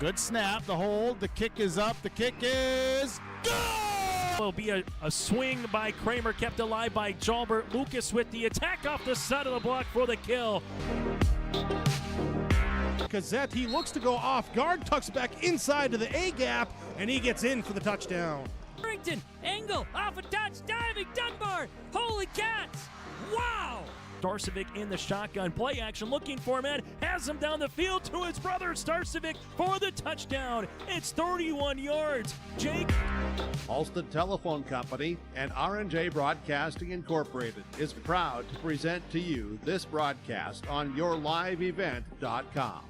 Good snap, the hold, the kick is up, the kick is good! Will be a swing by Kramer, kept alive by Jalbert. Lucas with the attack off the side of the block for the kill. Gazette, he looks to go off guard, tucks back inside to the A gap, and he gets in for the touchdown. Harrington, angle, off a touch, diving, Dunbar, holy cats, wow! Starcevic in the shotgun, play action, looking for man, has him down the field to his brother Starcevic for the touchdown. It's 31 yards. Jake. Alston Telephone Company and R&J Broadcasting Incorporated is proud to present to you this broadcast on yourliveevent.com.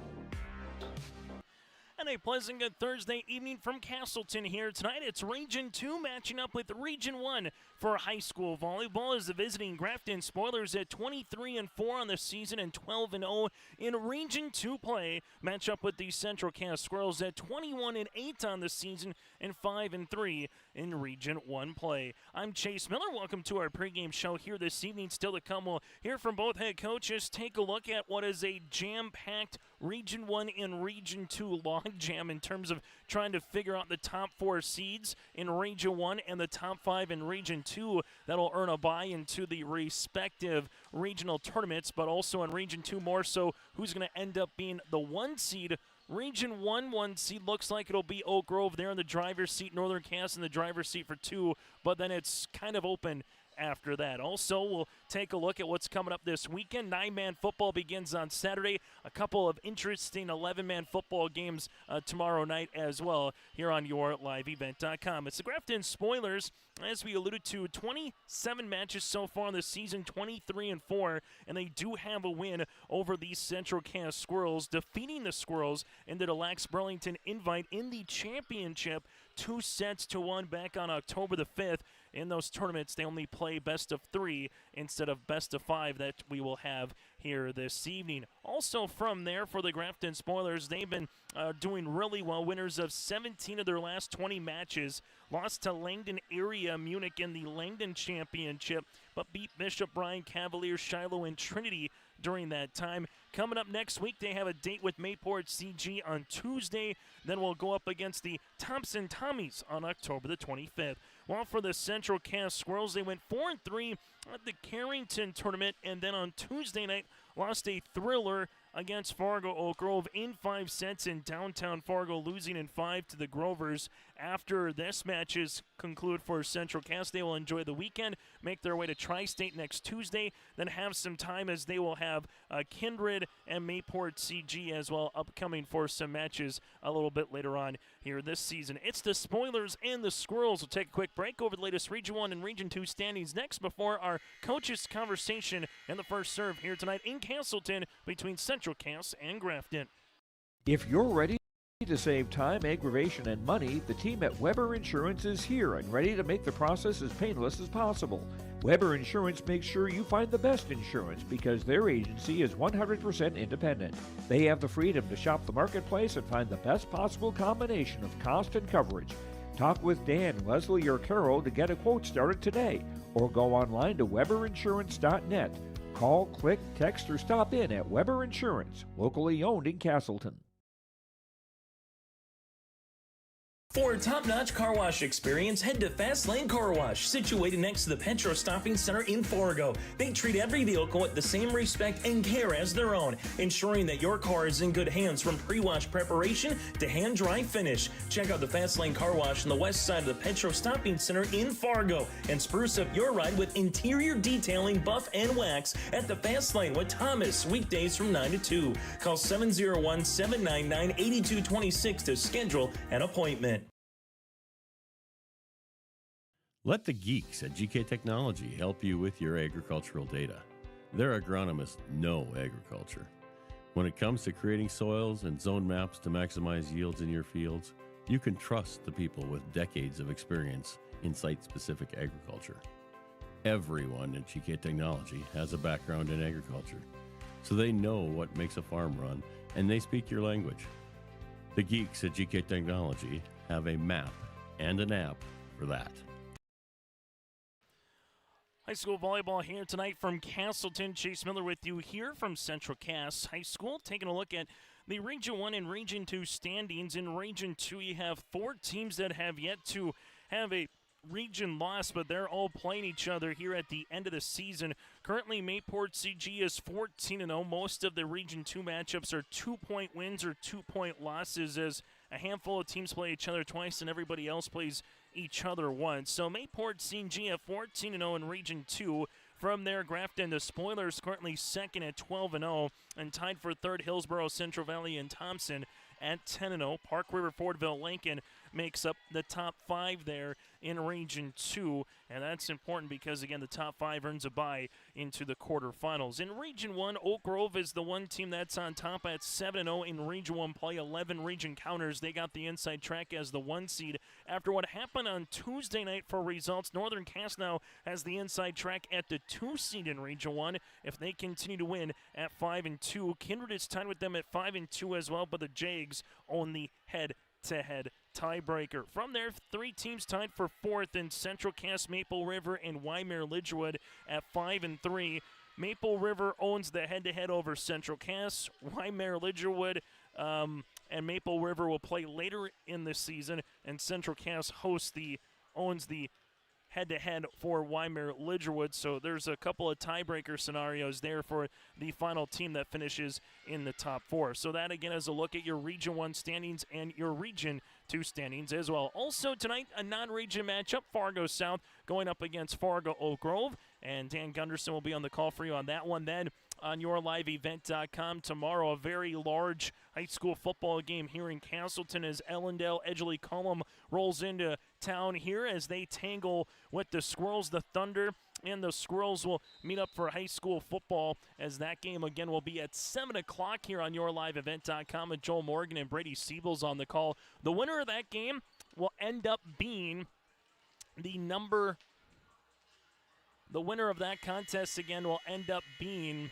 And a pleasant good Thursday evening from Castleton here tonight. It's Region 2 matching up with Region 1 for high school volleyball as the visiting Grafton Spoilers at 23-4 on the season and 12-0 in Region 2 play. Match up with the Central Cass Squirrels at 21-8 on the season and 5-3 in Region 1 play. I'm Chase Miller. Welcome to our pregame show here this evening. Still to come, we'll hear from both head coaches. Take a look at what is a jam-packed Region 1 and Region 2 logjam in terms of trying to figure out the top 4 seeds in Region 1 and the top 5 in Region 2 that'll earn a bye into the respective regional tournaments, but also in Region 2 more so who's going to end up being the 1 seed. Region 1 seed looks like it'll be Oak Grove there in the driver's seat, Northern Cass in the driver's seat for 2, but then it's kind of open after that. Also, we'll take a look at what's coming up this weekend. 9-man football begins on Saturday. A couple of interesting 11-man football games tomorrow night as well here on yourliveevent.com. It's the Grafton Spoilers. As we alluded to, 27 matches so far in the season, 23-4, and they do have a win over the Central Cass Squirrels, defeating the Squirrels in the Lax Burlington Invite in the championship 2-1 back on October the 5th. In those tournaments, they only play best of 3 instead of best of 5 that we will have here this evening. Also from there for the Grafton Spoilers, they've been doing really well. Winners of 17 of their last 20 matches. Lost to Langdon Area Munich in the Langdon Championship, but beat Bishop Bryan, Cavaliers, Shiloh, and Trinity during that time. Coming up next week, they have a date with Mayport CG on Tuesday. Then we'll go up against the Thompson Tommies on October the 25th. While for the Central Cass Squirrels, they went 4-3 at the Carrington tournament, and then on Tuesday night lost a thriller against Fargo Oak Grove in 5 sets in downtown Fargo, losing in 5 to the Grovers. After this match is concluded for Central Cass, they will enjoy the weekend, make their way to Tri-State next Tuesday, then have some time as they will have Kindred and Mayport CG as well upcoming for some matches a little bit later on here this season. It's the Spoilers and the Squirrels. We'll take a quick break over the latest Region 1 and Region 2 standings next before our coaches' conversation and the first serve here tonight in Castleton between Central Cass and Grafton. If you're ready to save time, aggravation, and money, the team at Weber Insurance is here and ready to make the process as painless as possible. Weber Insurance makes sure you find the best insurance because their agency is 100% independent. They have the freedom to shop the marketplace and find the best possible combination of cost and coverage. Talk with Dan, Leslie, or Carol to get a quote started today, or go online to weberinsurance.net. Call, click, text, or stop in at Weber Insurance, locally owned in Castleton. For a top-notch car wash experience, head to Fast Lane Car Wash, situated next to the Petro Stopping Center in Fargo. They treat every vehicle with the same respect and care as their own, ensuring that your car is in good hands from pre-wash preparation to hand-dry finish. Check out the Fast Lane Car Wash on the west side of the Petro Stopping Center in Fargo and spruce up your ride with interior detailing, buff, and wax at the Fast Lane with Thomas, weekdays from 9 to 2. Call 701-799-8226 to schedule an appointment. Let the geeks at GK Technology help you with your agricultural data. Their agronomists know agriculture. When it comes to creating soils and zone maps to maximize yields in your fields, you can trust the people with decades of experience in site-specific agriculture. Everyone at GK Technology has a background in agriculture, so they know what makes a farm run, and they speak your language. The geeks at GK Technology have a map and an app for that. High school volleyball here tonight from Castleton. Chase Miller with you here from Central Cass High School. Taking a look at the Region 1 and Region 2 standings. In Region 2, you have 4 teams that have yet to have a region loss, but they're all playing each other here at the end of the season. Currently, Mayport CG is 14-0. Most of the Region 2 matchups are 2-point wins or 2-point losses, as a handful of teams play each other twice and everybody else plays each other once. So Mayport CG at 14-0 in Region 2. From there, Grafton, the Spoilers, currently second at 12-0, and tied for third, Hillsborough, Central Valley, and Thompson at 10-0. Park River, Fordville, Lincoln makes up the top 5 there in Region 2, and that's important because, again, the top 5 earns a bye into the quarterfinals. In Region 1, Oak Grove is the one team that's on top at 7-0 in Region 1 play, 11 region counters. They got the inside track as the 1 seed. After what happened on Tuesday night for results, Northern Cass now has the inside track at the 2 seed in Region 1 if they continue to win at 5-2. Kindred is tied with them at 5-2 as well, but the Jags own the head-to-head tiebreaker. From there, 3 teams tied for 4th in Central Cass, Maple River, and Wymer-Lidgewood at 5-3. Maple River owns the head-to-head over Central Cass. Wymer-Lidgewood and Maple River will play later in the season, and Central Cass owns the head-to-head for Wymer-Lidgewood. So there's a couple of tiebreaker scenarios there for the final team that finishes in the top 4. So that, again, is a look at your Region 1 standings and your Region 2 standings as well. Also tonight, a non-region matchup, Fargo South going up against Fargo Oak Grove, and Dan Gunderson will be on the call for you on that one. Then on yourliveevent.com tomorrow, a very large high school football game here in Castleton as Ellendale Edgeley Cullum rolls into town here as they tangle with the Squirrels. The Thunder and the Squirrels will meet up for high school football, as that game again will be at 7 o'clock here on yourliveevent.com with Joel Morgan and Brady Siebels on the call. The winner of that game will end up being the winner of that contest again will end up being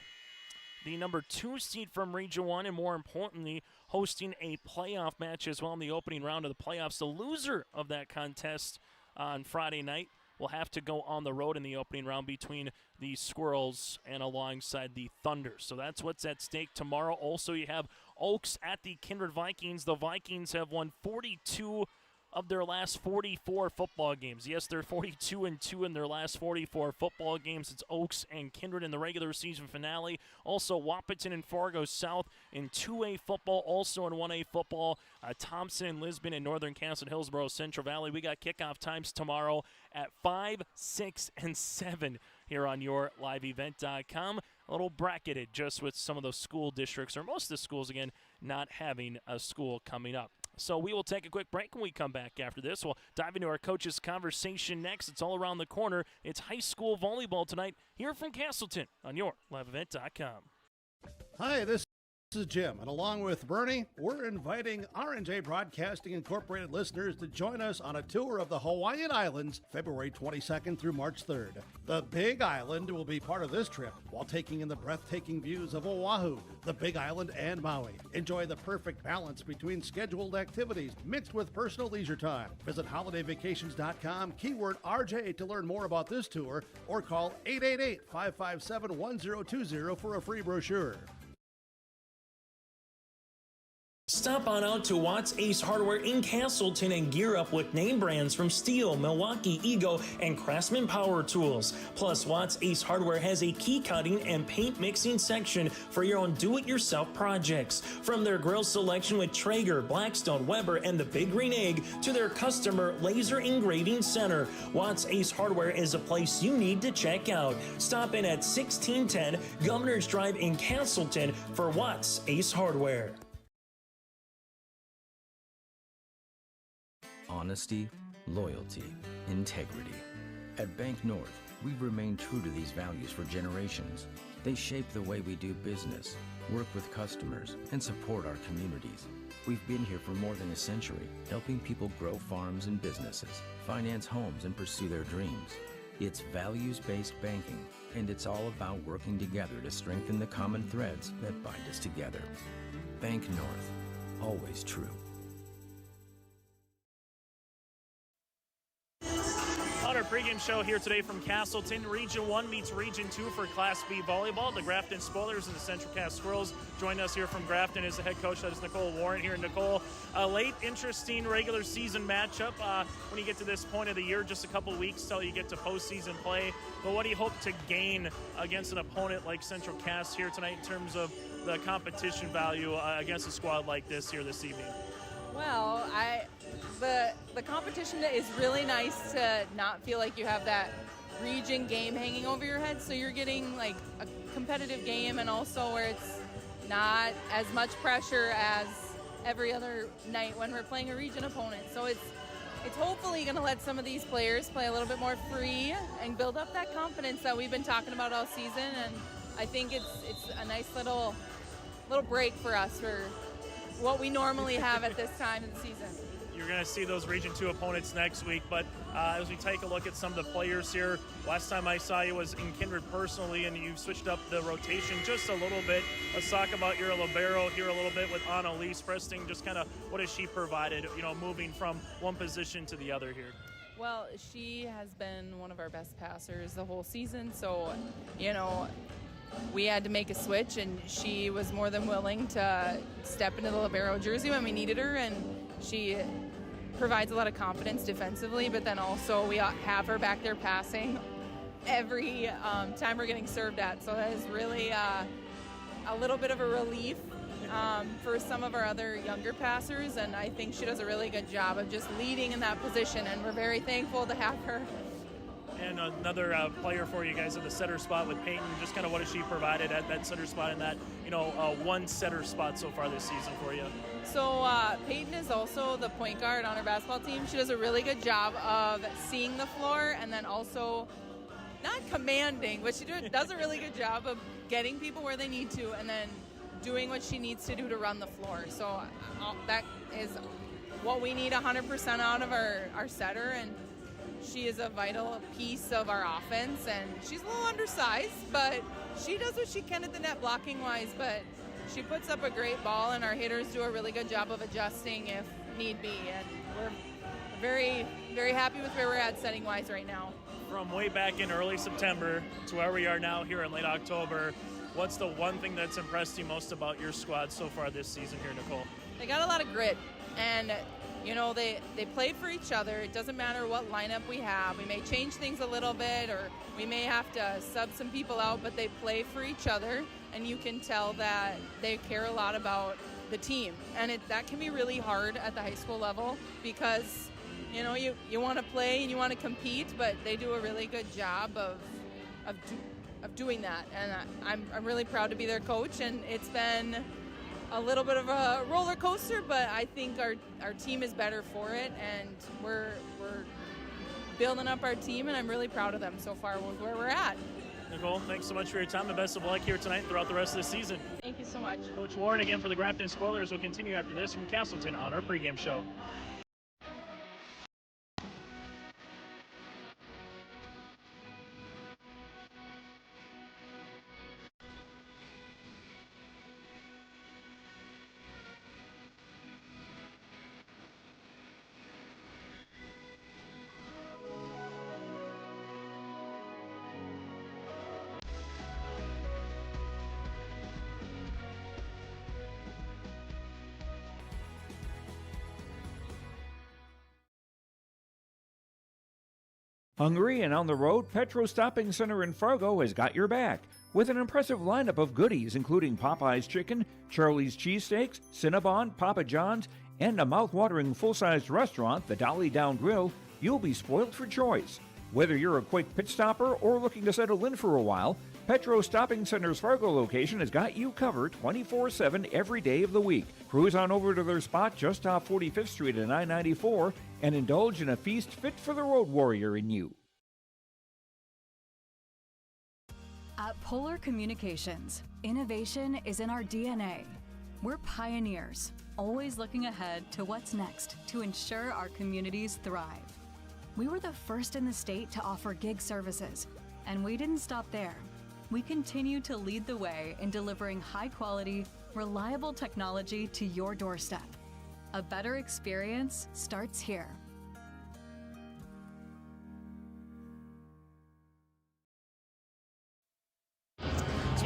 the number 2 seed from Region 1, and more importantly, hosting a playoff match as well in the opening round of the playoffs. The loser of that contest on Friday night will have to go on the road in the opening round between the Squirrels and alongside the Thunder. So that's what's at stake tomorrow. Also, you have Oaks at the Kindred Vikings. The Vikings have won 42 of their last 44 football games. Yes, they're 42-2 in their last 44 football games. It's Oaks and Kindred in the regular season finale. Also, Wahpeton and Fargo South in 2A football. Also in 1A football, Thompson and Lisbon and Northern Cass and Hillsborough Central Valley. We got kickoff times tomorrow at 5, 6, and 7 here on yourliveevent.com. A little bracketed just with some of those school districts, or most of the schools, again, not having a school coming up. So we will take a quick break. When we come back after this, we'll dive into our coaches' conversation next. It's all around the corner. It's high school volleyball tonight here from Castleton on yourliveevent.com. Hi, this is Jim, and along with Bernie, we're inviting R&J Broadcasting Incorporated listeners to join us on a tour of the Hawaiian Islands, February 22nd through March 3rd. The Big Island will be part of this trip, while taking in the breathtaking views of Oahu, the Big Island, and Maui. Enjoy the perfect balance between scheduled activities mixed with personal leisure time. Visit holidayvacations.com, keyword RJ to learn more about this tour, or call 888-557-1020 for a free brochure. Stop on out to Watts Ace Hardware in Castleton and gear up with name brands from Steel, Milwaukee, Ego, and Craftsman Power Tools. Plus, Watts Ace Hardware has a key cutting and paint mixing section for your own do-it-yourself projects. From their grill selection with Traeger, Blackstone, Weber, and the Big Green Egg to their customer laser engraving center, Watts Ace Hardware is a place you need to check out. Stop in at 1610 Governor's Drive in Castleton for Watts Ace Hardware. Honesty, loyalty, integrity. At Bank North, we've remained true to these values for generations. They shape the way we do business, work with customers, and support our communities. We've been here for more than a century, helping people grow farms and businesses, finance homes, and pursue their dreams. It's values-based banking, and it's all about working together to strengthen the common threads that bind us together. Bank North, always true. Pregame show here today from Castleton. Region 1 meets Region 2 for Class B volleyball. The Grafton Spoilers and the Central Cass Squirrels join us here from Grafton is the head coach. That is Nicole Warren here. Nicole, a late, interesting regular season matchup. When you get to this point of the year, just a couple weeks till you get to postseason play. But what do you hope to gain against an opponent like Central Cass here tonight in terms of the competition value against a squad like this here this evening? Well, the competition is really nice to not feel like you have that region game hanging over your head, so you're getting like a competitive game, and also where it's not as much pressure as every other night when we're playing a region opponent. So it's hopefully going to let some of these players play a little bit more free and build up that confidence that we've been talking about all season, and I think it's a nice little break for us for what we normally have at this time of the season. You're going to see those Region 2 opponents next week, but as we take a look at some of the players here, last time I saw you was in Kindred personally, and you switched up the rotation just a little bit. Let's talk about your libero here a little bit with Annalise Preston. Just kind of what has she provided, moving from one position to the other here? Well, she has been one of our best passers the whole season, so, we had to make a switch, and she was more than willing to step into the libero jersey when we needed her, and she provides a lot of confidence defensively, but then also we have her back there passing every time we're getting served at, so that is really a little bit of a relief for some of our other younger passers, and I think she does a really good job of just leading in that position, and we're very thankful to have her. And another player for you guys at the setter spot with Peyton. Just kind of what has she provided at that setter spot and that, one setter spot so far this season for you? So Peyton is also the point guard on our basketball team. She does a really good job of seeing the floor and then also not commanding, but she does a really good job of getting people where they need to and then doing what she needs to do to run the floor. So that is what we need 100% out of our setter, and she is a vital piece of our offense, and she's a little undersized, but she does what she can at the net blocking wise, but she puts up a great ball, and our hitters do a really good job of adjusting if need be, and we're very, very happy with where we're at setting wise right now. From way back in early September to where we are now here in late October, what's the one thing that's impressed you most about your squad so far this season here, Nicole? They got a lot of grit, and they play for each other. It doesn't matter what lineup we have. We may change things a little bit, or we may have to sub some people out, but they play for each other, and you can tell that they care a lot about the team. And that can be really hard at the high school level because, you want to play and you want to compete, but they do a really good job of doing that. And I'm really proud to be their coach, and it's been a little bit of a roller coaster, but I think our team is better for it, and we're building up our team, and I'm really proud of them so far with where we're at. Nicole, thanks so much for your time, and best of luck here tonight and throughout the rest of the season. Thank you so much. Coach Warren again for the Grafton Spoilers will continue after this from Castleton on our pregame show. Hungry and on the road, Petro Stopping Center in Fargo has got your back with an impressive lineup of goodies including Popeye's Chicken, Charlie's Cheesesteaks, Cinnabon, Papa John's, and a mouth-watering full-sized restaurant, the Dolly Down Grill. You'll be spoiled for choice. Whether you're a quick pit stopper or looking to settle in for a while, Petro Stopping Center's Fargo location has got you covered 24/7 every day of the week. Cruise on over to their spot just off 45th Street and I-94 and indulge in a feast fit for the road warrior in you. At Polar Communications, innovation is in our DNA. We're pioneers, always looking ahead to what's next to ensure our communities thrive. We were the first in the state to offer gig services, and we didn't stop there. We continue to lead the way in delivering high-quality, reliable technology to your doorstep. A better experience starts here.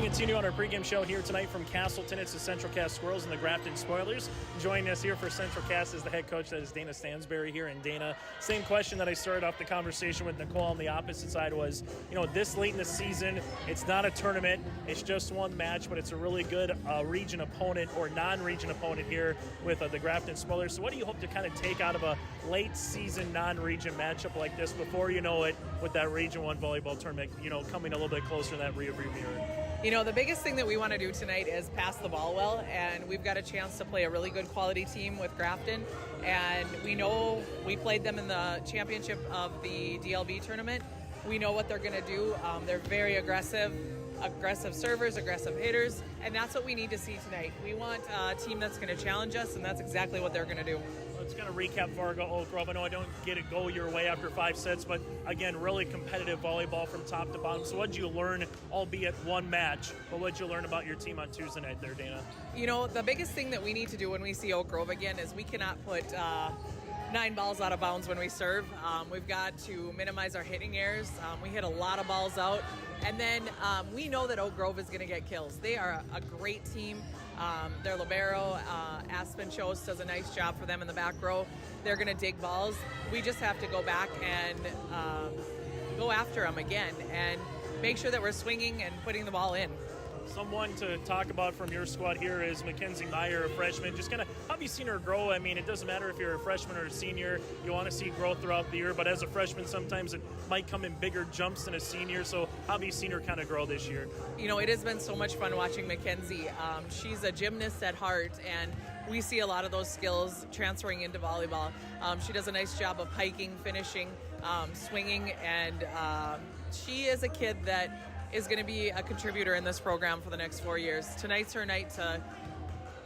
continue on our pregame show here tonight from Castleton. It's the Central Cast Squirrels and the Grafton Spoilers. Joining us here for Central Cast is the head coach, that is Dana Stansberry here. And Dana, same question that I started off the conversation with Nicole on the opposite side was, this late in the season, it's not a tournament, it's just one match, but it's a really good region opponent or non-region opponent here with the Grafton Spoilers. So what do you hope to kind of take out of a late season non-region matchup like this before you know it with that Region 1 volleyball tournament, coming a little bit closer in that rearview mirror? The biggest thing that we want to do tonight is pass the ball well, and we've got a chance to play a really good quality team with Grafton, and we know we played them in the championship of the DLB tournament. We know what they're going to do. They're very aggressive servers, aggressive hitters, and that's what we need to see tonight. We want a team that's going to challenge us, and that's exactly what they're going to do. Let's kind of recap Fargo Oak Grove. I know I don't get it go your way after 5 sets, but again, really competitive volleyball from top to bottom. So what did you learn, albeit one match, but what did you learn about your team on Tuesday night there, Dana? The biggest thing that we need to do when we see Oak Grove again is we cannot put 9 balls out of bounds when we serve. We've got to minimize our hitting errors. We hit a lot of balls out. And then we know that Oak Grove is going to get kills. They are a great team. Their libero, Aspen Chose, does a nice job for them in the back row. They're going to dig balls. We just have to go back and go after them again and make sure that we're swinging and putting the ball in. Someone to talk about from your squad here is Mackenzie Meyer, a freshman. Just kind of, how have you seen her grow? I mean, it doesn't matter if you're a freshman or a senior. You want to see growth throughout the year, but as a freshman, sometimes it might come in bigger jumps than a senior. So how have you seen her kind of grow this year? It has been so much fun watching Mackenzie. She's a gymnast at heart, and we see a lot of those skills transferring into volleyball. She does a nice job of hiking, finishing, swinging, and she is a kid that is going to be a contributor in this program for the next 4 years. Tonight's her night to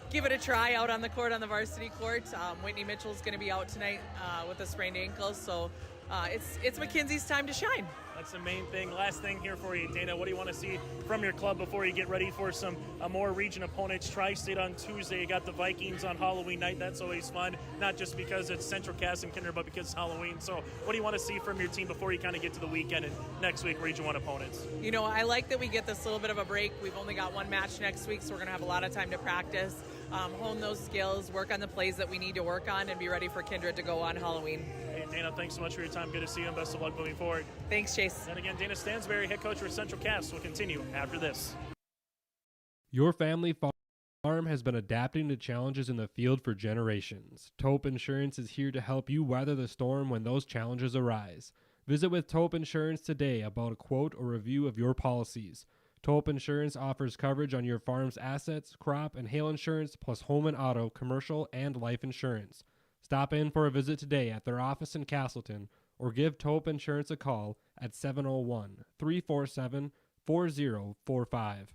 give it a try out on the court, on the varsity court. Whitney Mitchell's going to be out tonight with a sprained ankle, so it's Mackenzie's time to shine. That's the main thing. Last thing here for you, Dana. What do you want to see from your club before you get ready for some more region opponents? Tri-State on Tuesday. You got the Vikings on Halloween night. That's always fun, not just because it's Central Cass and Kinder, but because it's Halloween. So what do you want to see from your team before you kind of get to the weekend and next week Region 1 opponents? I like that we get this little bit of a break. We've only got one match next week, so we're going to have a lot of time to practice, hone those skills, work on the plays that we need to work on, and be ready for Kindred to go on Halloween. Hey, Dana, thanks so much for your time. Good to see you, and best of luck moving forward. Thanks, Chase. And again, Dana Stansberry, head coach for Central Cass, will continue after this. Your family farm has been adapting to challenges in the field for generations. Taupe Insurance is here to help you weather the storm when those challenges arise. Visit with Taupe Insurance today about a quote or review of your policies. Taupe Insurance offers coverage on your farm's assets, crop, and hail insurance, plus home and auto, commercial, and life insurance. Stop in for a visit today at their office in Castleton, or give Taupe Insurance a call at 701-347-4045.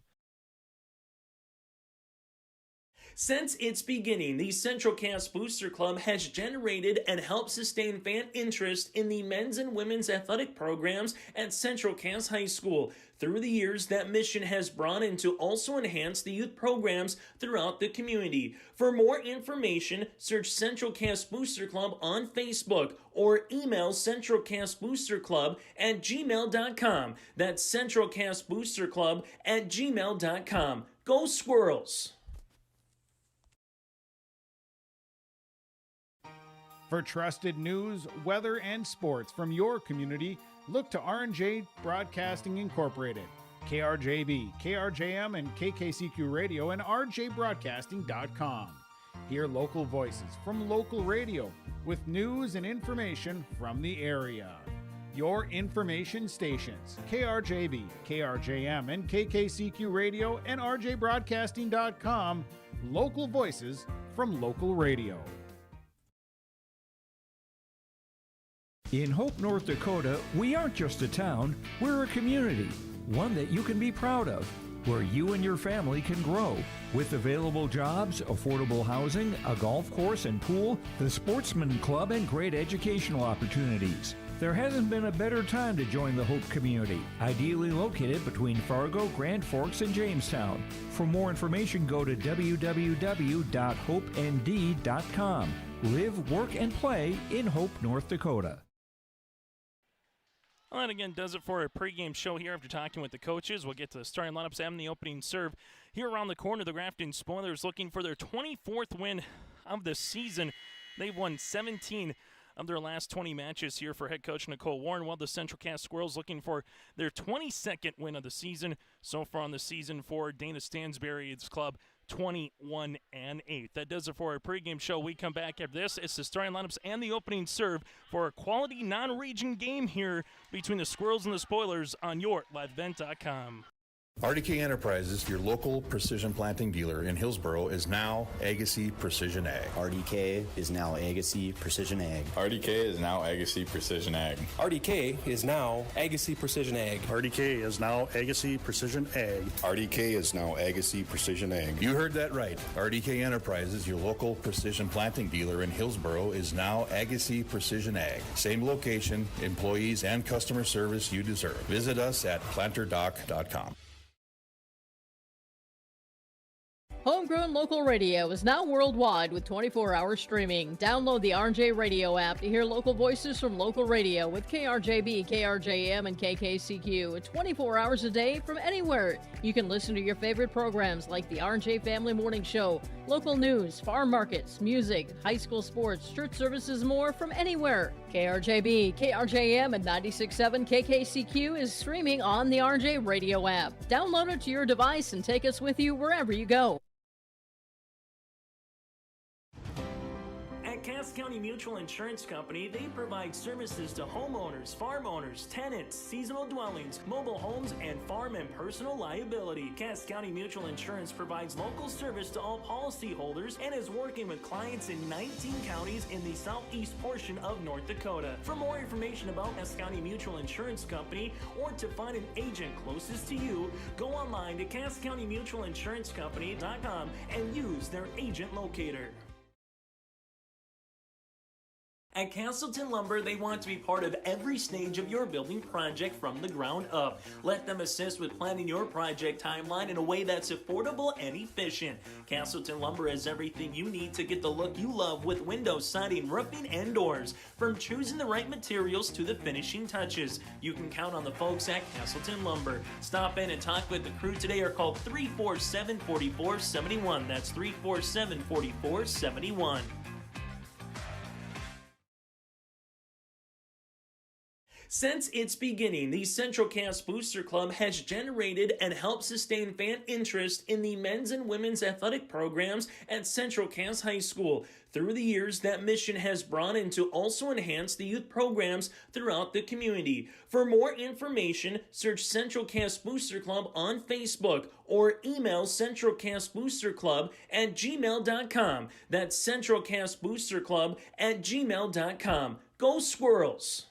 Since its beginning, the Central Cass Booster Club has generated and helped sustain fan interest in the men's and women's athletic programs at Central Cass High School. Through the years, that mission has broadened to also enhance the youth programs throughout the community. For more information, search Central Cass Booster Club on Facebook or email centralcassboosterclub@gmail.com. That's centralcassboosterclub@gmail.com. Go Squirrels! For trusted news, weather, and sports from your community, look to R&J Broadcasting Incorporated, KRJB, KRJM, and KKCQ Radio, and rjbroadcasting.com. Hear local voices from local radio with news and information from the area. Your information stations, KRJB, KRJM, and KKCQ Radio, and rjbroadcasting.com. Local voices from local radio. In Hope, North Dakota, we aren't just a town, we're a community, one that you can be proud of, where you and your family can grow. With available jobs, affordable housing, a golf course and pool, the Sportsman Club, and great educational opportunities. There hasn't been a better time to join the Hope community, ideally located between Fargo, Grand Forks, and Jamestown. For more information, go to www.hopend.com. Live, work, and play in Hope, North Dakota. Well, that again does it for a pregame show here after talking with the coaches. We'll get to the starting lineups and the opening serve. Here around the corner, the Grafton Spoilers looking for their 24th win of the season. They've won 17 of their last 20 matches here for head coach Nicole Warren, while the Central Cass Squirrels looking for their 22nd win of the season. So far on the season for Dana Stansberry's club, 21-8. That does it for our pregame show. We come back after this. It's the starting lineups and the opening serve for a quality non-region game here between the Squirrels and the Spoilers on your LiveEvent.com. RDK Enterprises, your local precision planting dealer in Hillsboro, is now Agassi Precision Ag. RDK is now Agassi Precision Ag. RDK is now Agassi Precision Ag. RDK is now Agassi Precision Ag. RDK is now Agassi Precision Ag. RDK is now Agassi Precision Ag. You heard that right. RDK Enterprises, your local precision planting dealer in Hillsboro, is now Agassi Precision Ag. Same location, employees, and customer service you deserve. Visit us at planterdoc.com. Homegrown local radio is now worldwide with 24-hour streaming. Download the RJ Radio app to hear local voices from local radio with KRJB, KRJM, and KKCQ 24 hours a day from anywhere. You can listen to your favorite programs like the RJ Family Morning Show, local news, farm markets, music, high school sports, church services, more from anywhere. KRJB, KRJM, and 96.7 KKCQ is streaming on the RJ Radio app. Download it to your device and take us with you wherever you go. Cass County Mutual Insurance Company, they provide services to homeowners, farm owners, tenants, seasonal dwellings, mobile homes, and farm and personal liability. Cass County Mutual Insurance provides local service to all policyholders and is working with clients in 19 counties in the southeast portion of North Dakota. For more information about Cass County Mutual Insurance Company or to find an agent closest to you, go online to CassCountyMutualInsuranceCompany.com and use their agent locator. At Castleton Lumber, they want to be part of every stage of your building project from the ground up. Let them assist with planning your project timeline in a way that's affordable and efficient. Castleton Lumber has everything you need to get the look you love with windows, siding, roofing, and doors. From choosing the right materials to the finishing touches, you can count on the folks at Castleton Lumber. Stop in and talk with the crew today or call 347-4471. That's 347-4471. Since its beginning, the Central Cass Booster Club has generated and helped sustain fan interest in the men's and women's athletic programs at Central Cass High School. Through the years, that mission has broadened to also enhance the youth programs throughout the community. For more information, search Central Cass Booster Club on Facebook or email centralcassboosterclub@gmail.com. That's centralcassboosterclub@gmail.com. Go Squirrels!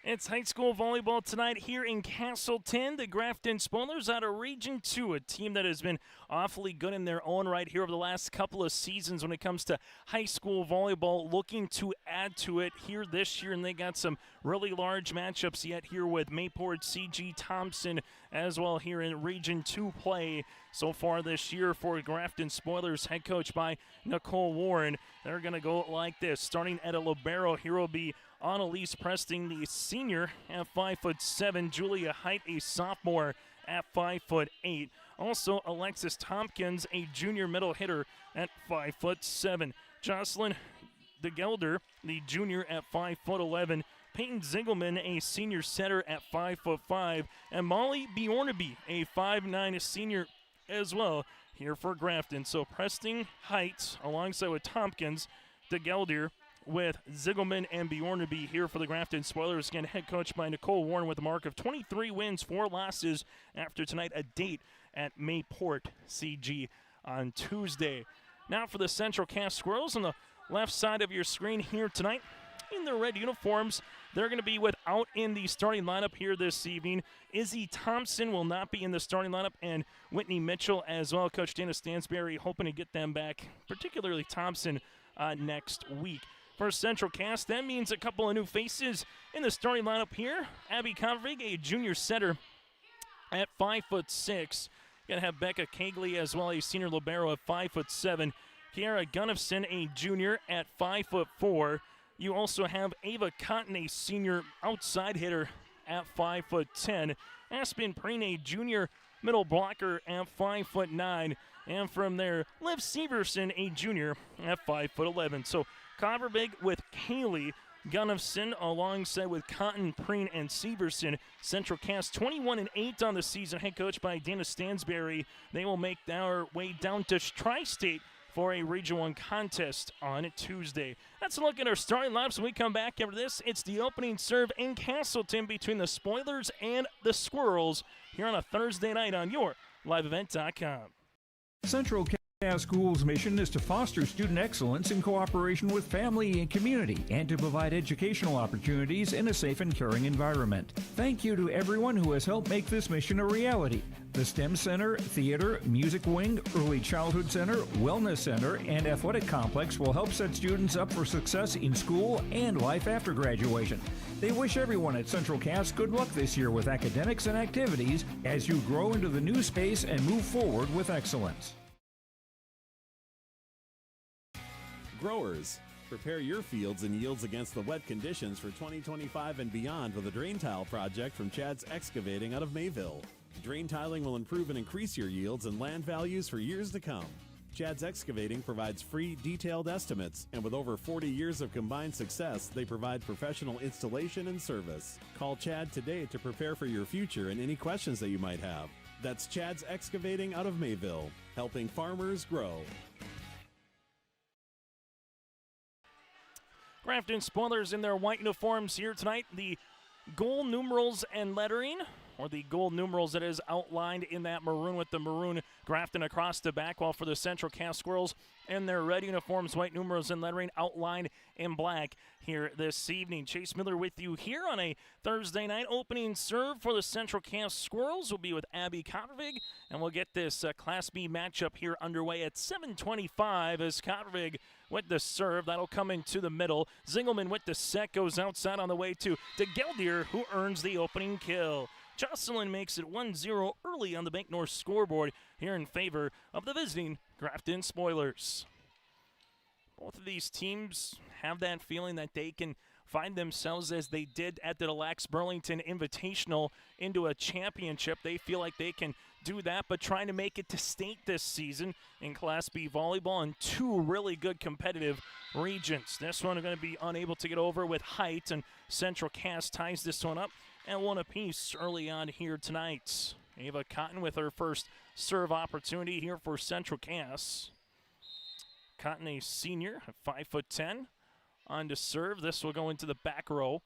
It's high school volleyball tonight here in Castleton. The Grafton Spoilers out of Region 2, a team that has been awfully good in their own right here over the last couple of seasons when it comes to high school volleyball, looking to add to it here this year, and they got some really large matchups yet here with Mayport, C.G. Thompson, as well here in Region 2 play so far this year for Grafton Spoilers, head coach by Nicole Warren. They're going to go like this. Starting at a libero, here will be Annalise Preston, the senior, at 5'7". Julia Height, a sophomore, at 5'8". Also, Alexis Tompkins, a junior middle hitter, at 5'7". Jocelyn DeGelder, the junior, at 5'11". Peyton Zingelman, a senior setter, at 5'5". And Molly Bjornaby, a 5'9" senior as well, here for Grafton. So Preston, Heights, alongside with Tompkins, DeGelder, with Zigelman and Bjornaby here for the Grafton Spoilers. Again, head coached by Nicole Warren with a mark of 23 wins, 4 losses after tonight, a date at Mayport CG on Tuesday. Now for the Central Cass Squirrels on the left side of your screen here tonight. In their red uniforms, they're going to be without in the starting lineup here this evening. Izzy Thompson will not be in the starting lineup, and Whitney Mitchell as well. Coach Dana Stansberry hoping to get them back, particularly Thompson, next week. For Central Cass, that means a couple of new faces in the starting lineup here. Abby Convig, a junior setter at 5'6". Going to have Becca Cagley as well, a senior libero at 5'7". Kiara Gunnifson, a junior at 5'4". You also have Ava Cotton, a senior outside hitter at 5'10". Aspen Preen, a junior middle blocker at 5'9". And from there, Liv Severson, a junior at 5'11". So Copperbig with Kaylee Gunnifson alongside with Cotton, Preen, and Severson. Central Cass 21-8 on the season, head coached by Dana Stansberry. They will make their way down to Tri-State for a Region 1 contest on Tuesday. Let's look at our starting lineups when we come back after this. It's the opening serve in Castleton between the Spoilers and the Squirrels here on a Thursday night on your liveevent.com. Central Cass Schools' mission is to foster student excellence in cooperation with family and community and to provide educational opportunities in a safe and caring environment. Thank you to everyone who has helped make this mission a reality. The STEM Center, Theater, Music Wing, Early Childhood Center, Wellness Center, and Athletic Complex will help set students up for success in school and life after graduation. They wish everyone at Central Cass good luck this year with academics and activities as you grow into the new space and move forward with excellence. Growers, prepare your fields and yields against the wet conditions for 2025 and beyond with a drain tile project from Chad's Excavating out of Mayville. Drain tiling will improve and increase your yields and land values for years to come. Chad's Excavating provides free, detailed estimates, and with over 40 years of combined success, they provide professional installation and service. Call Chad today to prepare for your future and any questions that you might have. That's Chad's Excavating out of Mayville, helping farmers grow. Grafton Spoilers in their white uniforms here tonight. The goal numerals and lettering, or the goal numerals that is outlined in that maroon with the maroon Grafton across the back, while for the Central Cass Squirrels in their red uniforms, white numerals and lettering outlined in black here this evening. Chase Miller with you here on a Thursday night. Opening serve for the Central Cass Squirrels will be with Abby Coppervig, and we'll get this Class B matchup here underway at 7:25 as Coppervig with the serve. That'll come into the middle. Zingelman with the set goes outside on the way to DeGeldier, who earns the opening kill. Jocelyn makes it 1-0 early on the Bank North scoreboard here in favor of the visiting Grafton Spoilers. Both of these teams have that feeling that they can find themselves, as they did at the Lax Burlington Invitational, into a championship. They feel like they can do that, but trying to make it to state this season in Class B volleyball in two really good competitive regions. This one are going to be unable to get over with height, and Central Cass ties this one up and one apiece early on here tonight. Ava Cotton with her first serve opportunity here for Central Cass. Cotton, a senior, 5'10", on to serve. This will go into the back row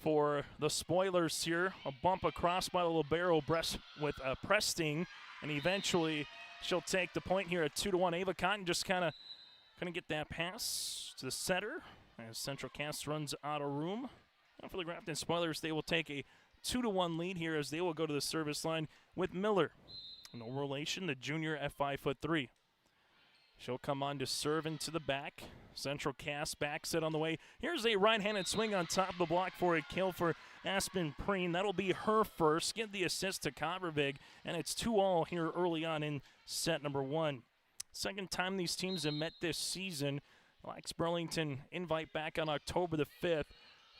for the Spoilers here. A bump across by the libero with Presting, and eventually she'll take the point here at 2-1. Ava Cotton just kind of couldn't get that pass to the center as Central Cass runs out of room. And for the Grafton Spoilers, they will take a 2-1 lead here as they will go to the service line with Miller. No relation, the junior at 5'3". She'll come on to serve into the back. Central Cass back set on the way. Here's a right-handed swing on top of the block for a kill for Aspen Preen. That'll be her first. Give the assist to Coppervig, and it's 2-2 here early on in set number one. Second time these teams have met this season. Lax Burlington invite back on October the 5th.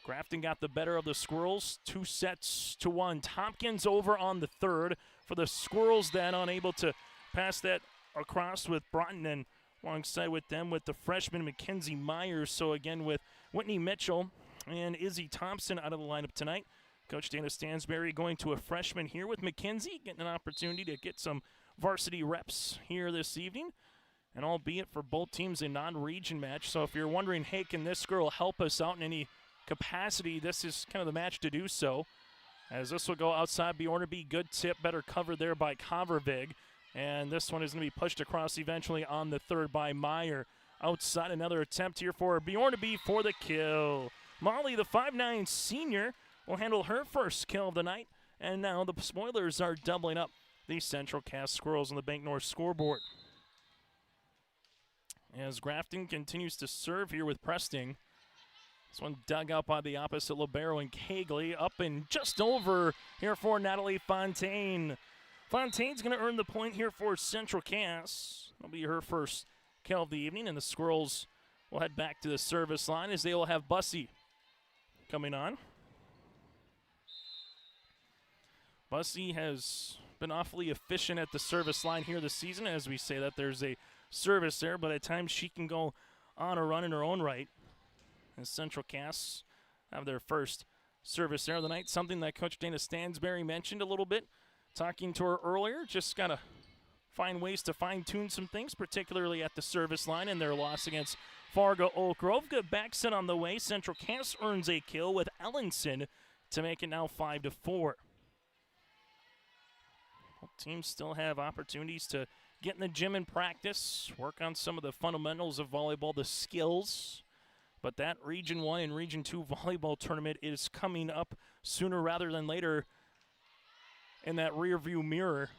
Grafton got the better of the Squirrels, 2-1. Tompkins over on the third for the Squirrels, then unable to pass that across with Broughton, and alongside with them with the freshman Mackenzie Myers. So again with Whitney Mitchell and Izzy Thompson out of the lineup tonight. Coach Dana Stansberry going to a freshman here with Mackenzie, getting an opportunity to get some varsity reps here this evening. And albeit for both teams a non-region match. So if you're wondering, hey, can this girl help us out in any capacity, this is kind of the match to do so. As this will go outside Bjornaby, good tip, better covered there by Covervig. And this one is going to be pushed across eventually on the third by Meyer. Outside, another attempt here for Bjornaby for the kill. Molly, the 5'9" senior, will handle her first kill of the night. And now the Spoilers are doubling up the Central Cass Squirrels on the Bank North scoreboard. As Grafton continues to serve here with Presting. This one dug out by the opposite libero and Cagley. Up and just over here for Natalie Fontaine. Fontaine's going to earn the point here for Central Cass. That'll be her first kill of the evening, and the Squirrels will head back to the service line as they will have Bussey coming on. Bussey has been awfully efficient at the service line here this season. As we say that, there's a service there, but at times she can go on a run in her own right. As Central Cass have their first service there of the night, something that Coach Dana Stansberry mentioned a little bit, talking to her earlier. Just got to find ways to fine-tune some things, particularly at the service line in their loss against Fargo Oak Grove. Good back set on the way. Central Cass earns a kill with Ellenson to make it now 5-4. Both teams still have opportunities to get in the gym and practice, work on some of the fundamentals of volleyball, the skills. But that Region 1 and Region 2 volleyball tournament is coming up sooner rather than later in that rearview mirror.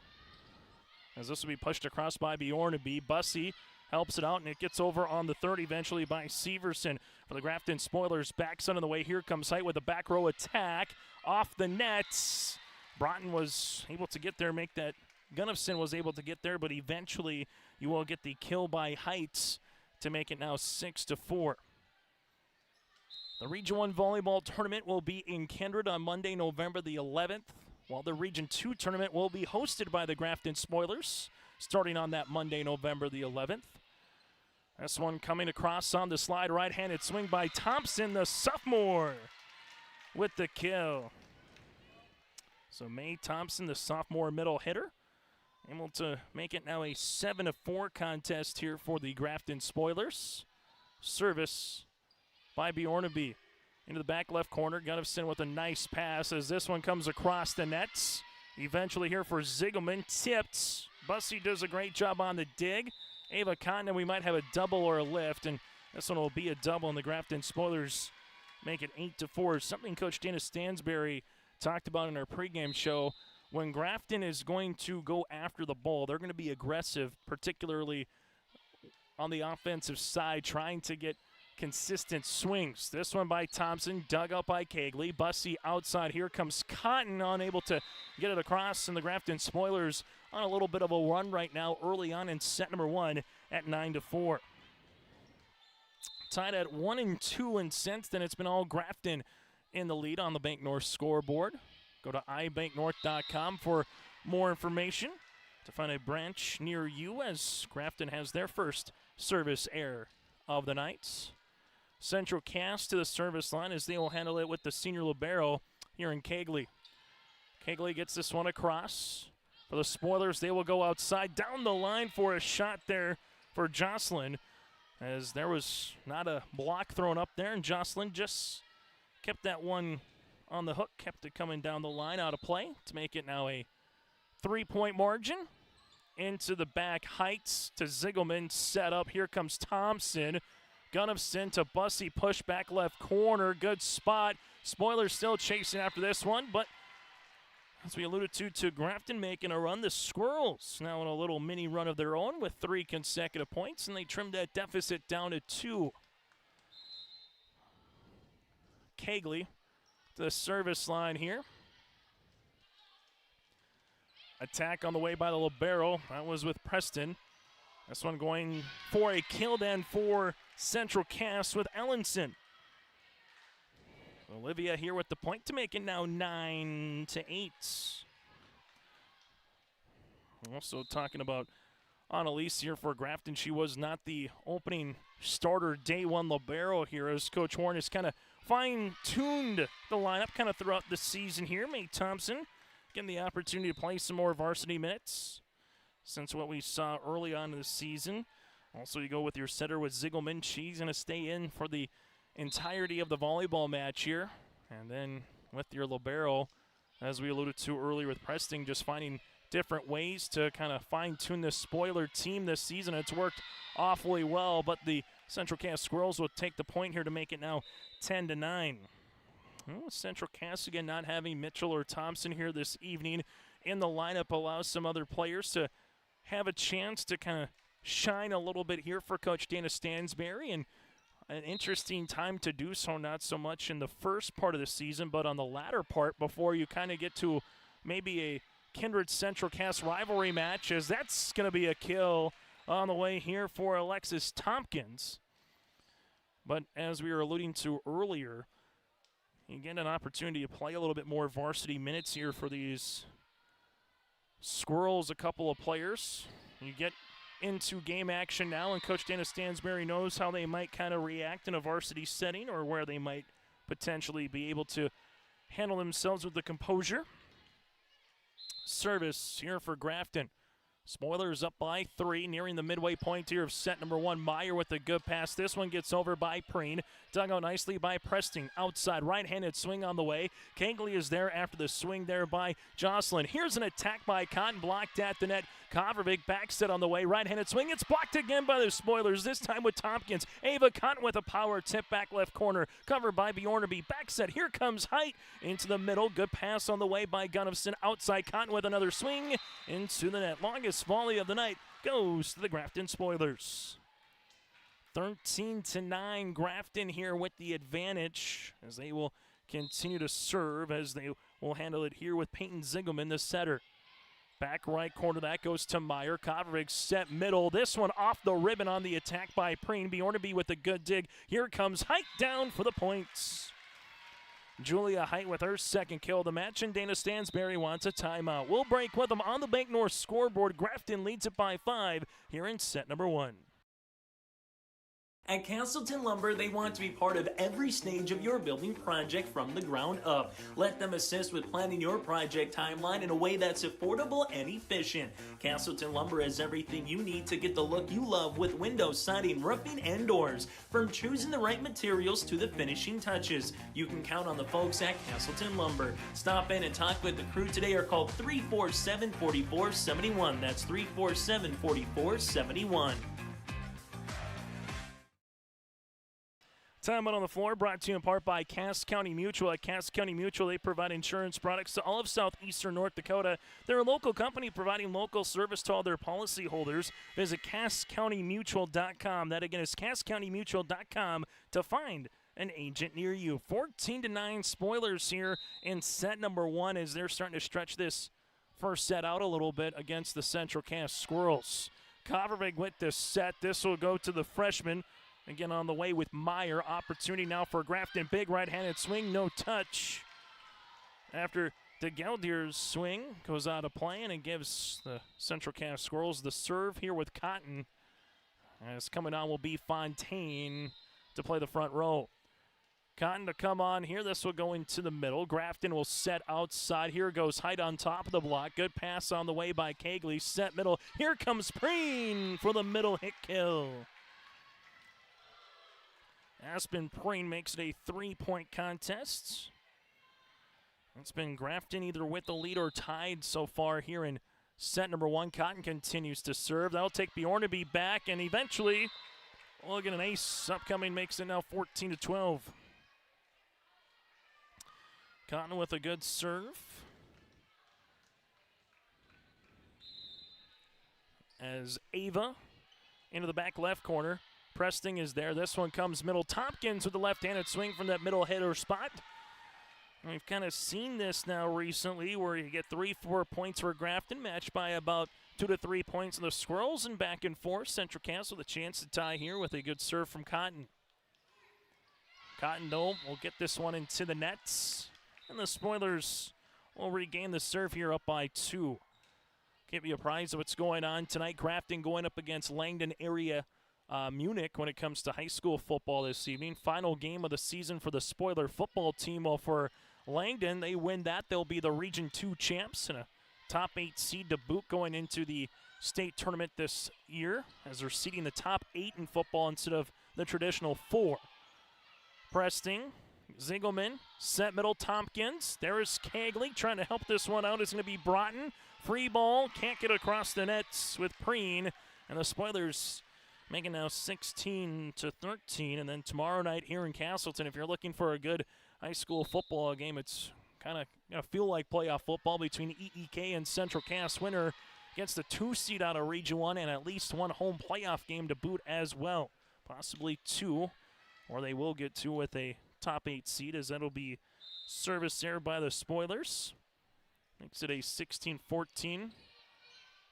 As this will be pushed across by Bjornaby. Bussey helps it out, and it gets over on the third eventually by Severson for the Grafton Spoilers. Backson on the way. Here comes Height with a back row attack. Off the nets. Broughton was able to get there, make that. Gunnifson was able to get there, but eventually you will get the kill by Heights to make it now 6-4. The Region 1 volleyball tournament will be in Kindred on Monday, November the 11th, while the Region 2 tournament will be hosted by the Grafton Spoilers, starting on that Monday, November the 11th. This one coming across on the slide, right-handed swing by Thompson, the sophomore, with the kill. So Mae Thompson, the sophomore middle hitter, able to make it now a 7-4 contest here for the Grafton Spoilers. Service by Bjornaby. Into the back left corner, Gunnifson with a nice pass as this one comes across the nets. Eventually here for Ziegelman, tipped. Bussey does a great job on the dig. Ava Condon, we might have a double or a lift, and this one will be a double, and the Grafton Spoilers make it 8-4. Something Coach Dana Stansberry talked about in our pregame show. When Grafton is going to go after the ball, they're going to be aggressive, particularly on the offensive side, trying to get consistent swings. This one by Thompson, dug up by Kegley. Bussey outside. Here comes Cotton, unable to get it across, and the Grafton Spoilers on a little bit of a run right now early on in set number 1 at 9-4. Tied at 1-2, and since then it's been all Grafton in the lead on the Bank North scoreboard. Go to ibanknorth.com for more information to find a branch near you as Grafton has their first service error of the night. Central Cass to the service line as they will handle it with the senior libero here in Kegley. Kegley gets this one across. For the Spoilers, they will go outside down the line for a shot there for Jocelyn, as there was not a block thrown up there, and Jocelyn just kept that one on the hook, kept it coming down the line out of play to make it now a 3-point margin. Into the back, Heights to Ziegelman, set up. Here comes Thompson. Gunnifson to Bussey, push back left corner. Good spot. Spoilers still chasing after this one, but as we alluded to Grafton making a run. The Squirrels now in a little mini run of their own with 3 consecutive points, and they trimmed that deficit down to 2. Kegley to the service line here. Attack on the way by the libero. That was with Preston. This one going for a kill then for Central Cass with Ellenson. Olivia here with the point to make it now 9-8. Also talking about Annalise here for Grafton. She was not the opening starter day 1 libero here, as Coach Horn has kind of fine-tuned the lineup kind of throughout the season here. Mae Thompson getting the opportunity to play some more varsity minutes since what we saw early on in the season. Also, you go with your setter with Ziegelman. She's going to stay in for the entirety of the volleyball match here. And then with your libero, as we alluded to earlier with Preston, just finding different ways to kind of fine-tune this spoiler team this season. It's worked awfully well, but the Central Cass Squirrels will take the point here to make it now 10-9. Well, Central Cass again not having Mitchell or Thompson here this evening in the lineup allows some other players to have a chance to kind of shine a little bit here for Coach Dana Stansberry, and an interesting time to do so, not so much in the first part of the season, but on the latter part before you kind of get to maybe a Kindred Central Cass rivalry match, as that's going to be a kill on the way here for Alexis Tompkins. But as we were alluding to earlier, you get an opportunity to play a little bit more varsity minutes here for these Squirrels, a couple of players. You get into game action now, and Coach Dana Stansberry knows how they might kind of react in a varsity setting or where they might potentially be able to handle themselves with the composure. Service here for Grafton. Spoilers up by 3, nearing the midway point here of set number 1. Meyer with a good pass. This one gets over by Preen. Dug out nicely by Preston. Outside, right-handed swing on the way. Kangley is there after the swing there by Jocelyn. Here's an attack by Cotton, blocked at the net. Kovarovic back set on the way. Right-handed swing. It's blocked again by the Spoilers, this time with Tompkins. Ava Cotton with a power tip back left corner. Covered by Bjornaby. Back set. Here comes Height into the middle. Good pass on the way by Gunnifson. Outside, Cotton with another swing into the net. Longest volley of the night goes to the Grafton Spoilers. 13-9, Grafton here with the advantage as they will continue to serve, as they will handle it here with Peyton Zingelman, the setter. Back right corner, that goes to Meyer. Kovarovic set middle. This one off the ribbon on the attack by Preen. Bjornaby with a good dig. Here comes Height down for the points. Julia Height with her second kill of the match, and Dana Stansberry wants a timeout. We'll break with them on the Bank North scoreboard. Grafton leads it by 5 here in set number 1. At Castleton Lumber, they want to be part of every stage of your building project from the ground up. Let them assist with planning your project timeline in a way that's affordable and efficient. Castleton Lumber has everything you need to get the look you love with windows, siding, roofing, and doors. From choosing the right materials to the finishing touches, you can count on the folks at Castleton Lumber. Stop in and talk with the crew today or call 347-4471. That's 347-4471. Time out on the floor brought to you in part by Cass County Mutual. At Cass County Mutual, they provide insurance products to all of southeastern North Dakota. They're a local company providing local service to all their policyholders. Visit CassCountyMutual.com. That again is CassCountyMutual.com to find an agent near you. 14-9 Spoilers here in set number 1 as they're starting to stretch this first set out a little bit against the Central Cass Squirrels. Kovarovic with the set. This will go to the freshman. Again on the way with Meyer. Opportunity now for Grafton. Big right-handed swing, no touch. After DeGaldier's swing goes out of play, and it gives the Central Cass Squirrels the serve here with Cotton. As coming on will be Fontaine to play the front row. Cotton to come on here. This will go into the middle. Grafton will set outside. Here goes Height on top of the block. Good pass on the way by Kegley. Set middle. Here comes Preen for the middle hit kill. Aspen Preen makes it a 3-point contest. It's been Grafton either with the lead or tied so far here in set number 1. Cotton continues to serve. That'll take Bjornaby back, and eventually we'll get an ace upcoming, makes it now 14-12. Cotton with a good serve. As Ava into the back left corner. Preston is there. This one comes middle. Tompkins with the left-handed swing from that middle hitter spot. And we've kind of seen this now recently where you get 3-4 points for Grafton, matched by about 2 to 3 points in the Squirrels, and back and forth. Central Cass with a chance to tie here with a good serve from Cotton. Cotton, though, will get this one into the nets. And the Spoilers will regain the serve here up by 2. Give you a prize of what's going on tonight. Grafton going up against Langdon area Munich when it comes to high school football this evening. Final game of the season for the Spoiler football team. Well, for Langdon, they win that. They'll be the Region 2 champs and a top 8 seed to boot going into the state tournament this year, as they're seeding the top 8 in football instead of the traditional 4. Preston, Zingelman, set middle, Tompkins. There is Kegley trying to help this one out. It's going to be Broughton. Free ball, can't get across the nets with Preen, and the Spoilers making now 16-13. And then tomorrow night here in Castleton, if you're looking for a good high school football game, it's kind of going to feel like playoff football between EEK and Central Cass. Winner against the 2 seed out of Region 1 and at least one home playoff game to boot as well. Possibly 2, or they will get 2 with a top 8 seed, as that'll be serviced there by the Spoilers. Makes it a 16-14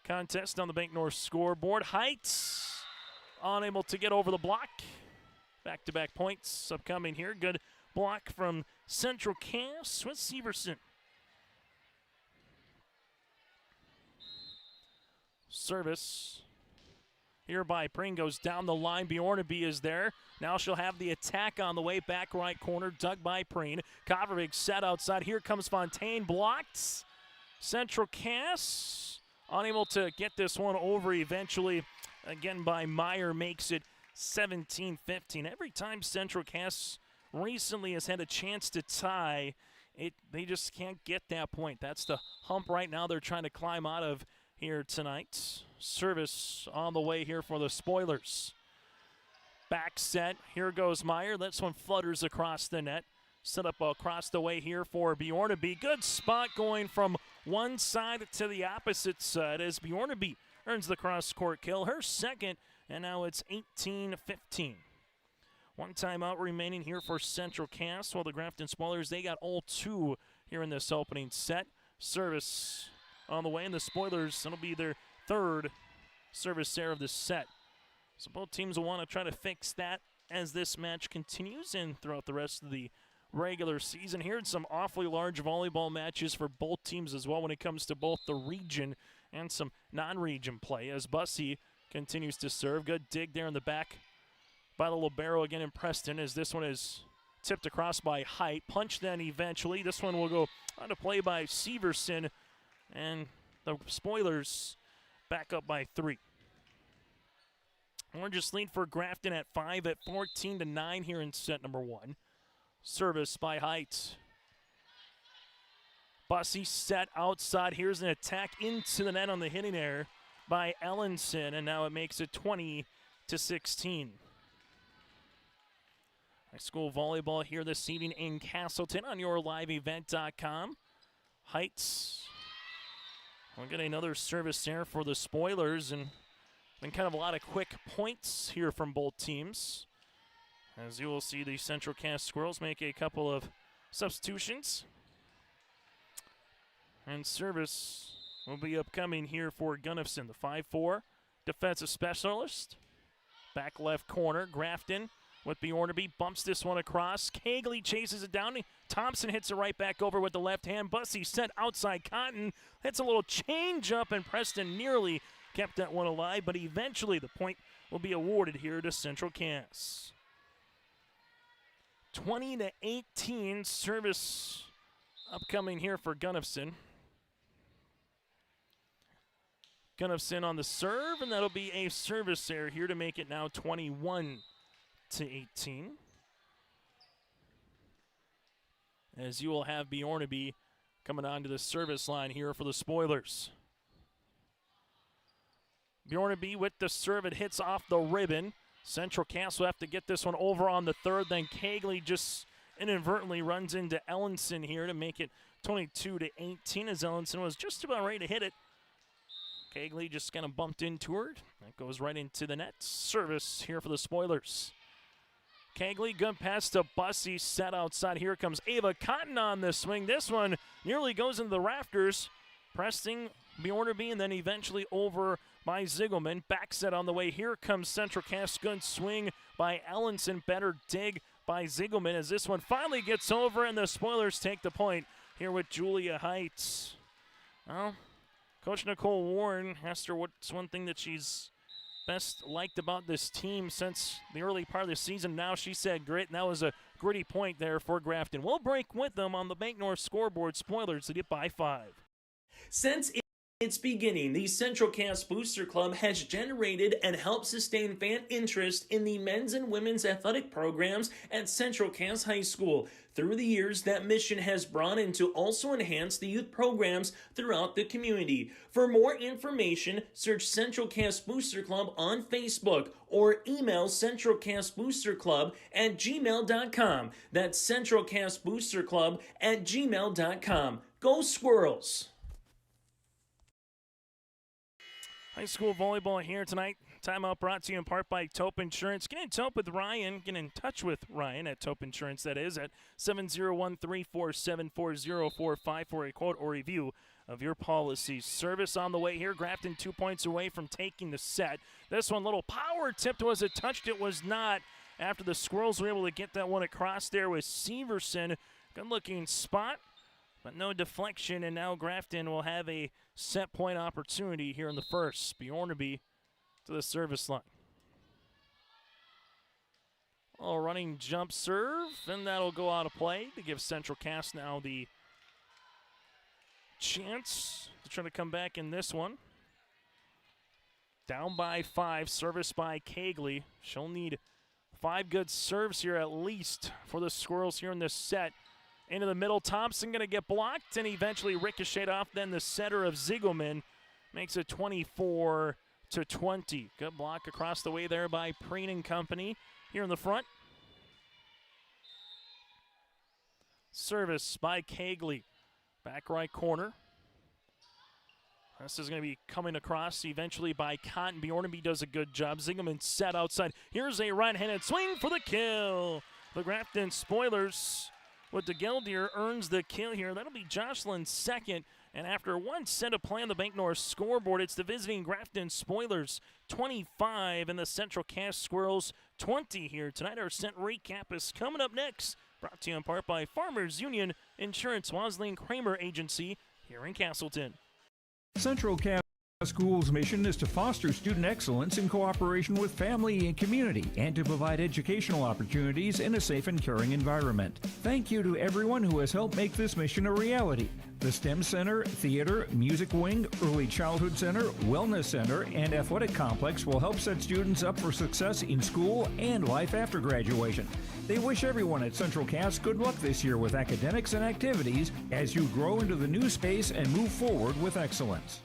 contest on the Bank North scoreboard. Heights unable to get over the block. Back-to-back points upcoming here. Good block from Central Cass with Severson. Service here by Pring goes down the line. Bjornaby is there. Now she'll have the attack on the way. Back right corner, dug by Preen. Kovarevic set outside. Here comes Fontaine. Blocked. Central Cass unable to get this one over eventually. Again by Meyer makes it 17-15. Every time Central Cass recently has had a chance to tie, they just can't get that point. That's the hump right now they're trying to climb out of here tonight. Service on the way here for the Spoilers. Back set. Here goes Meyer. This one flutters across the net. Set up across the way here for Bjornaby. Good spot going from one side to the opposite side as Bjornaby earns the cross-court kill. Her second, and now it's 18-15. One timeout remaining here for Central Cass, while the Grafton Spoilers, they got all two here in this opening set. Service on the way, and the Spoilers, that'll be their third service error of this set. So both teams will want to try to fix that as this match continues and throughout the rest of the regular season. Here in some awfully large volleyball matches for both teams as well when it comes to both the region and some non-region play as Bussey continues to serve. Good dig there in the back by the libero again in Preston as this one is tipped across by Height. Punch then eventually. This one will go on to play by Severson, and the Spoilers back up by 3. Largest lead for Grafton at 5 at 14-9 here in set number 1. Service by Height. Bussey set outside. Here's an attack into the net on the hitting error by Ellenson, and now it makes it 20-16. High school volleyball here this evening in Castleton on yourliveevent.com. Heights. We'll get another service there for the Spoilers, and been kind of a lot of quick points here from both teams. As you will see, the Central Cass Squirrels make a couple of substitutions. And service will be upcoming here for Gunnifson, the 5'4" defensive specialist. Back left corner, Grafton with Bjornaby, bumps this one across. Cagley chases it down. Thompson hits it right back over with the left hand. Bussey sent outside Cotton. Hits a little change up, and Preston nearly kept that one alive, but eventually the point will be awarded here to Central Cass. 20-18 service upcoming here for Gunnifson. Gunnifson on the serve, and that'll be a service error here to make it now 21-18. As you will have Bjornaby coming onto the service line here for the Spoilers. Bjornaby with the serve, it hits off the ribbon. Central Cass will have to get this one over on the third, then Cagley just inadvertently runs into Ellenson here to make it 22-18 as Ellenson was just about ready to hit it. Cagley just kind of bumped into her. That goes right into the net. Service here for the Spoilers. Cagley, good pass to Bussey, set outside. Here comes Ava Cotton on this swing. This one nearly goes into the rafters. Pressing Bjornaby, and then eventually over by Ziegelman. Back set on the way. Here comes Central Cass. Good swing by Ellenson. Better dig by Ziegelman as this one finally gets over, and the Spoilers take the point here with Julia Heights. Well, Coach Nicole Warren asked her what's one thing that she's best liked about this team since the early part of the season. Now she said grit, and that was a gritty point there for Grafton. We'll break with them on the Bank North scoreboard. Spoilers lead it by 5. Since its beginning, the Central Cass Booster Club has generated and helped sustain fan interest in the men's and women's athletic programs at Central Cass High School. Through the years, that mission has brought in to also enhance the youth programs throughout the community. For more information, search Central Cass Booster Club on Facebook or email centralcassboosterclub@gmail.com. That's centralcassboosterclub@gmail.com. Go Squirrels! High school volleyball here tonight. Timeout brought to you in part by Taupe Insurance. Get in touch with Ryan. Get in touch with Ryan at Taupe Insurance, that is, at 701-347-4045 for a quote or review of your policies. Service on the way here. Grafton 2 points away from taking the set. This one, little power tipped. Was it touched? It was not. after the Squirrels were able to get that one across there with Severson. Good-looking spot, but no deflection, and now Grafton will have a set point opportunity here in the first. Bjornaby to the service line. Oh, running jump serve, and that'll go out of play to give Central Cass now the chance to try to come back in this one. Down by 5, service by Kegley. She'll need 5 good serves here at least for the Squirrels here in this set. Into the middle, Thompson going to get blocked and eventually ricochet off. Then the setter of Ziegelman makes it 24-20. Good block across the way there by Preen and company here in the front. Service by Kegley. Back right corner. This is going to be coming across eventually by Cotton. Bjornaby does a good job. Ziegelman set outside. Here's a right-handed swing for the kill. The Grafton Spoilers with the Geldier earns the kill here. That'll be Jocelyn's second. And after one set of play on the Bank North scoreboard, it's the visiting Grafton Spoilers 25 and the Central Cass Squirrels 20 here tonight. Our set recap is coming up next. Brought to you in part by Farmers Union Insurance, Wasling Kramer Agency here in Castleton. Central Cass School's mission is to foster student excellence in cooperation with family and community and to provide educational opportunities in a safe and caring environment. Thank you to everyone who has helped make this mission a reality. The STEM Center, Theater, Music Wing, Early Childhood Center, Wellness Center, and Athletic Complex will help set students up for success in school and life after graduation. They wish everyone at Central Cass good luck this year with academics and activities as you grow into the new space and move forward with excellence.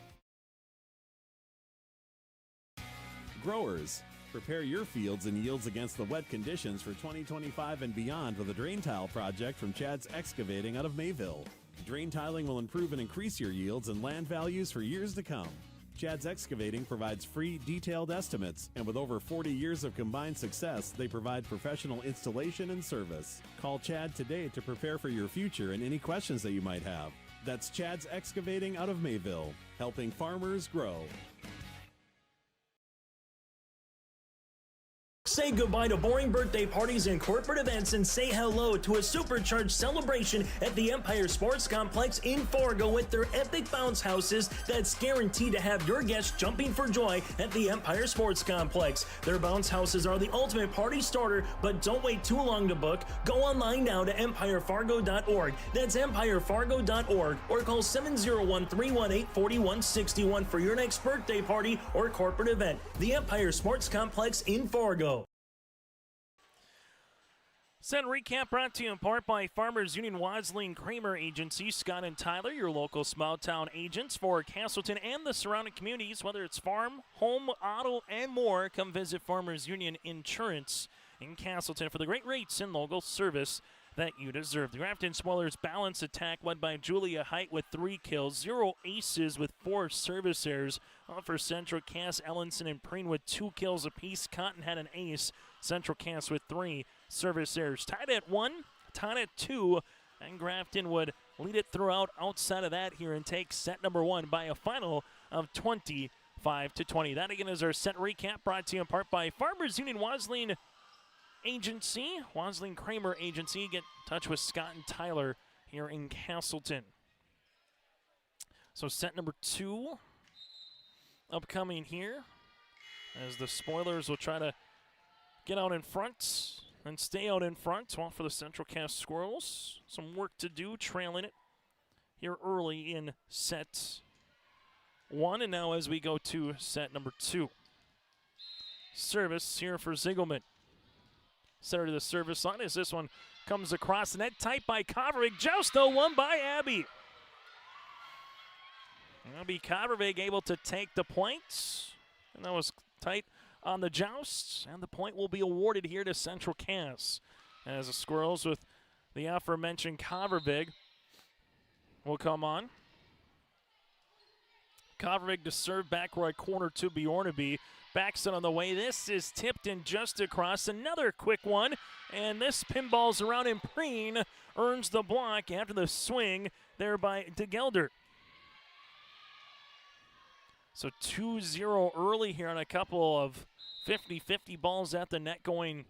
Growers, prepare your fields and yields against the wet conditions for 2025 and beyond with a drain tile project from Chad's Excavating out of Mayville. Drain tiling will improve and increase your yields and land values for years to come. Chad's Excavating provides free, detailed estimates, and with over 40 years of combined success, they provide professional installation and service. Call Chad today to prepare for your future and any questions that you might have. That's Chad's Excavating out of Mayville, helping farmers grow. Say goodbye to boring birthday parties and corporate events and say hello to a supercharged celebration at the Empire Sports Complex in Fargo with their epic bounce houses that's guaranteed to have your guests jumping for joy at the Empire Sports Complex. Their bounce houses are the ultimate party starter, but don't wait too long to book. Go online now to empirefargo.org. That's empirefargo.org or call 701-318-4161 for your next birthday party or corporate event. The Empire Sports Complex in Fargo. Set recap brought to you in part by Farmers Union Wasling Kramer Agency. Scott and Tyler, your local small town agents for Castleton and the surrounding communities. Whether it's farm, home, auto, and more, come visit Farmers Union Insurance in Castleton for the great rates and local service that you deserve. The Grafton Spoilers balance attack led by Julia Height with 3 kills, 0 aces with 4 service errors. For Central Cass, Ellenson and Preen with 2 kills apiece. Cotton had an ace. Central Cass with 3 service errors. Tied at 1, tied at 2, and Grafton would lead it throughout outside of that here and take set number 1 by a final of 25-20. That again is our set recap brought to you in part by Farmers Union Wasling Agency, Wasling Kramer Agency. Get in touch with Scott and Tyler here in Castleton. So set number 2 upcoming here as the Spoilers will try to get out in front and stay out in front. Well, for the Central Cass Squirrels, some work to do, trailing it here early in set 1. And now as we go to set number 2. Service here for Ziegelman. Center to the service line as this one comes across the net. Tight by Kovarig. Joust, though, won by Abby. Abby Kovarig able to take the points. And that was tight on the joust. And the point will be awarded here to Central Cass. As the Squirrels with the aforementioned Kovarig will come on. Kovarig to serve back right corner to Bjornaby. Backs it on the way. This is tipped in just across. Another quick one. And this pinballs around and Preen earns the block after the swing there by DeGelder. So 2-0 early here on a couple of 50-50 balls at the net going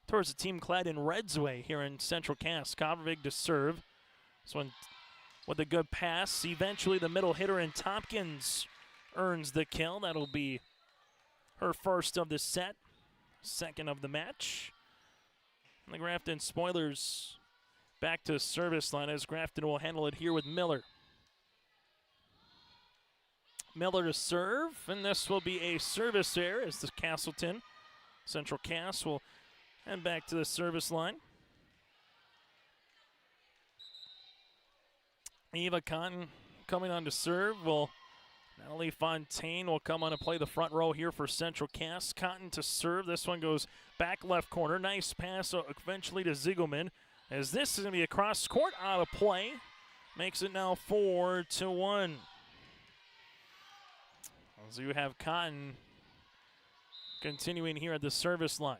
towards the team clad in red's way here in Central Cass. Kovarig to serve. This one with a good pass. Eventually the middle hitter, and Tompkins earns the kill. That'll be her first of the set, second of the match. And the Grafton Spoilers back to service line as Grafton will handle it here with Miller. Miller to serve, and this will be a service error as the Castleton Central Cass will head back to the service line. Eva Cotton coming on to serve. Natalie Fontaine will come on and play the front row here for Central Cass. Cotton to serve. This one goes back left corner. Nice pass eventually to Ziegelman, as this is going to be across court, out of play. Makes it now 4-1. As you have Cotton continuing here at the service line.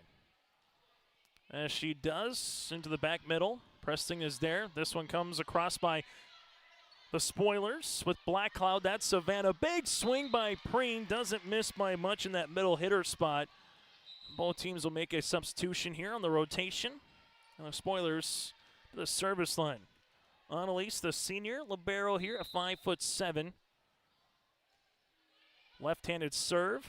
As she does, into the back middle. Preston is there. This one comes across by the Spoilers with Black Cloud. That's Savannah. Big swing by Preen. Doesn't miss by much in that middle hitter spot. Both teams will make a substitution here on the rotation. And the Spoilers to the service line. Annalise, the senior libero here at 5'7". Left-handed serve.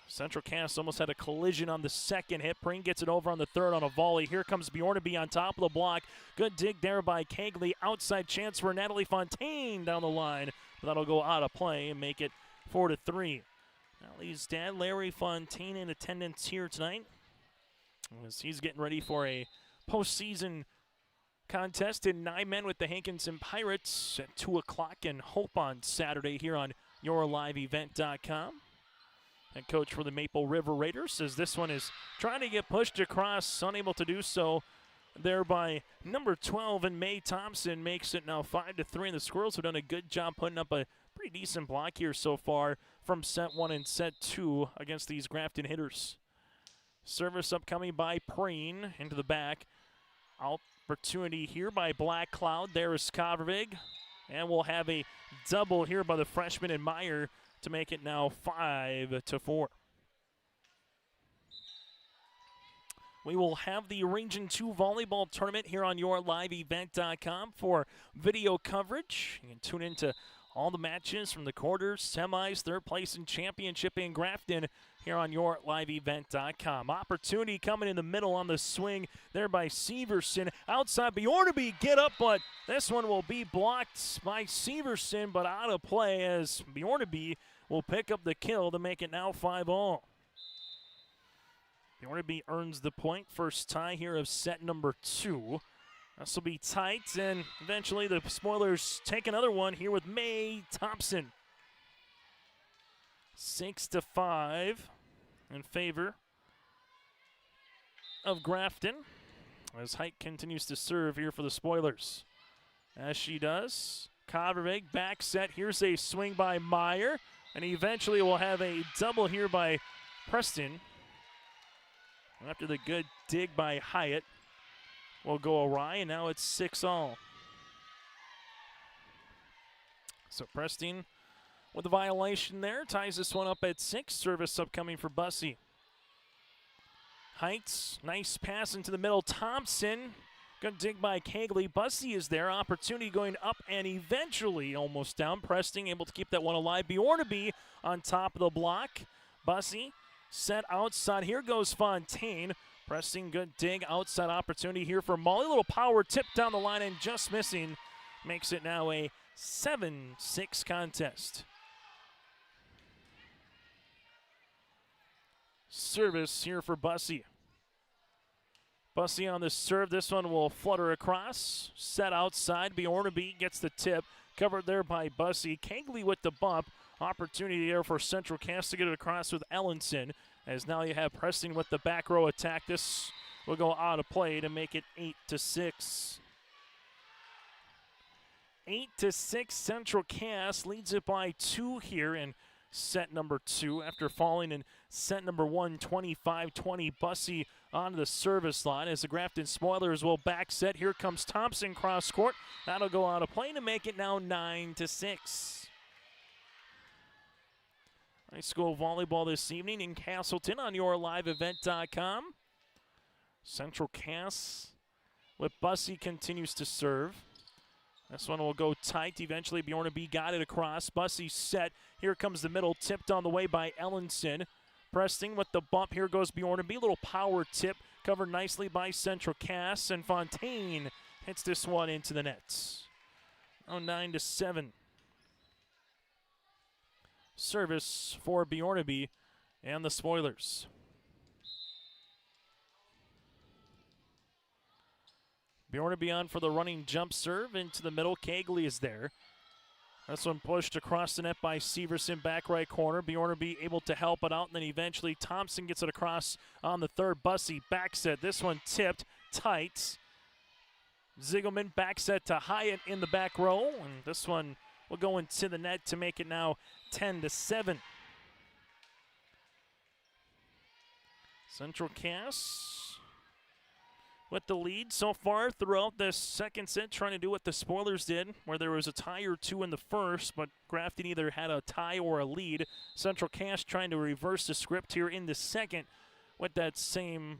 Central Cass almost had a collision on the second hit. Preen gets it over on the third on a volley. Here comes Bjornaby on top of the block. Good dig there by Kegley. Outside chance for Natalie Fontaine down the line. But that'll go out of play and make it 4-3. Natalie's dad, Larry Fontaine, in attendance here tonight, as he's getting ready for a postseason contest in 9 men with the Hankinson Pirates at 2 o'clock in Hope on Saturday here on YourLiveEvent.com. Head coach for the Maple River Raiders says this one is trying to get pushed across, unable to do so there by number 12, and Mae Thompson makes it now 5-3. And the Squirrels have done a good job putting up a pretty decent block here so far from set 1 and set 2 against these Grafton hitters. Service upcoming by Preen into the back. Opportunity here by Black Cloud. There is Kovarig. And we'll have a double here by the freshman and Meyer to make it now 5-4. We will have the Region 2 volleyball tournament here on YourLiveEvent.com for video coverage. You can tune into all the matches from the quarters, semis, third place, and championship in Grafton here on YourLiveEvent.com. Opportunity coming in the middle on the swing there by Severson. Outside Bjornaby, get up, but this one will be blocked by Severson, but out of play as Bjornaby will pick up the kill to make it now 5-all. Bjornaby earns the point. First tie here of set number 2. This will be tight, and eventually the Spoilers take another one here with Mae Thompson. 6-5 in favor of Grafton as Height continues to serve here for the Spoilers. As she does, Kovarig back set. Here's a swing by Meyer, and eventually we'll have a double here by Preston. After the good dig by Hyatt, will go awry, and now it's 6-all. So Preston with a violation there, ties this one up at 6. Service upcoming for Bussey. Heights, nice pass into the middle. Thompson, good dig by Kegley. Bussey is there, opportunity going up and eventually almost down. Preston able to keep that one alive. Bjornaby on top of the block. Bussey set outside. Here goes Fontaine. Pressing, good dig, outside opportunity here for Molly. Little power tip down the line and just missing. Makes it now a 7-6 contest. Service here for Bussey. Bussey on the serve. This one will flutter across. Set outside. Bjornaby gets the tip. Covered there by Bussey. Kegley with the bump. Opportunity there for Central Cass to get it across with Ellenson. As now you have Preston with the back row attack. This will go out of play to make it 8-6. 8-6, Central Cass leads it by 2 here in set number 2 after falling in set number 1, 25-20. Bussey onto the service line as the Grafton Spoilers will back set. Here comes Thompson cross court. That'll go out of play to make it now 9-6. High school volleyball this evening in Castleton on yourliveevent.com. Central Cass with Bussey continues to serve. This one will go tight. Eventually, Bjornaby got it across. Bussey set. Here comes the middle, tipped on the way by Ellenson. Preston with the bump. Here goes Bjornaby. Little power tip, covered nicely by Central Cass. And Fontaine hits this one into the nets. Oh, 9-7. Service for Bjornaby and the Spoilers. Bjornaby on for the running jump serve into the middle. Kegley is there. This one pushed across the net by Severson, back right corner. Bjornaby able to help it out, and then eventually Thompson gets it across on the third. Bussey back set. This one tipped tight. Ziegelman back set to Hyatt in the back row, and this one will go into the net to make it now 10-7. Central Cass with the lead so far throughout the second set, trying to do what the Spoilers did, where there was a tie or two in the first, but Grafton either had a tie or a lead. Central Cass trying to reverse the script here in the second with that same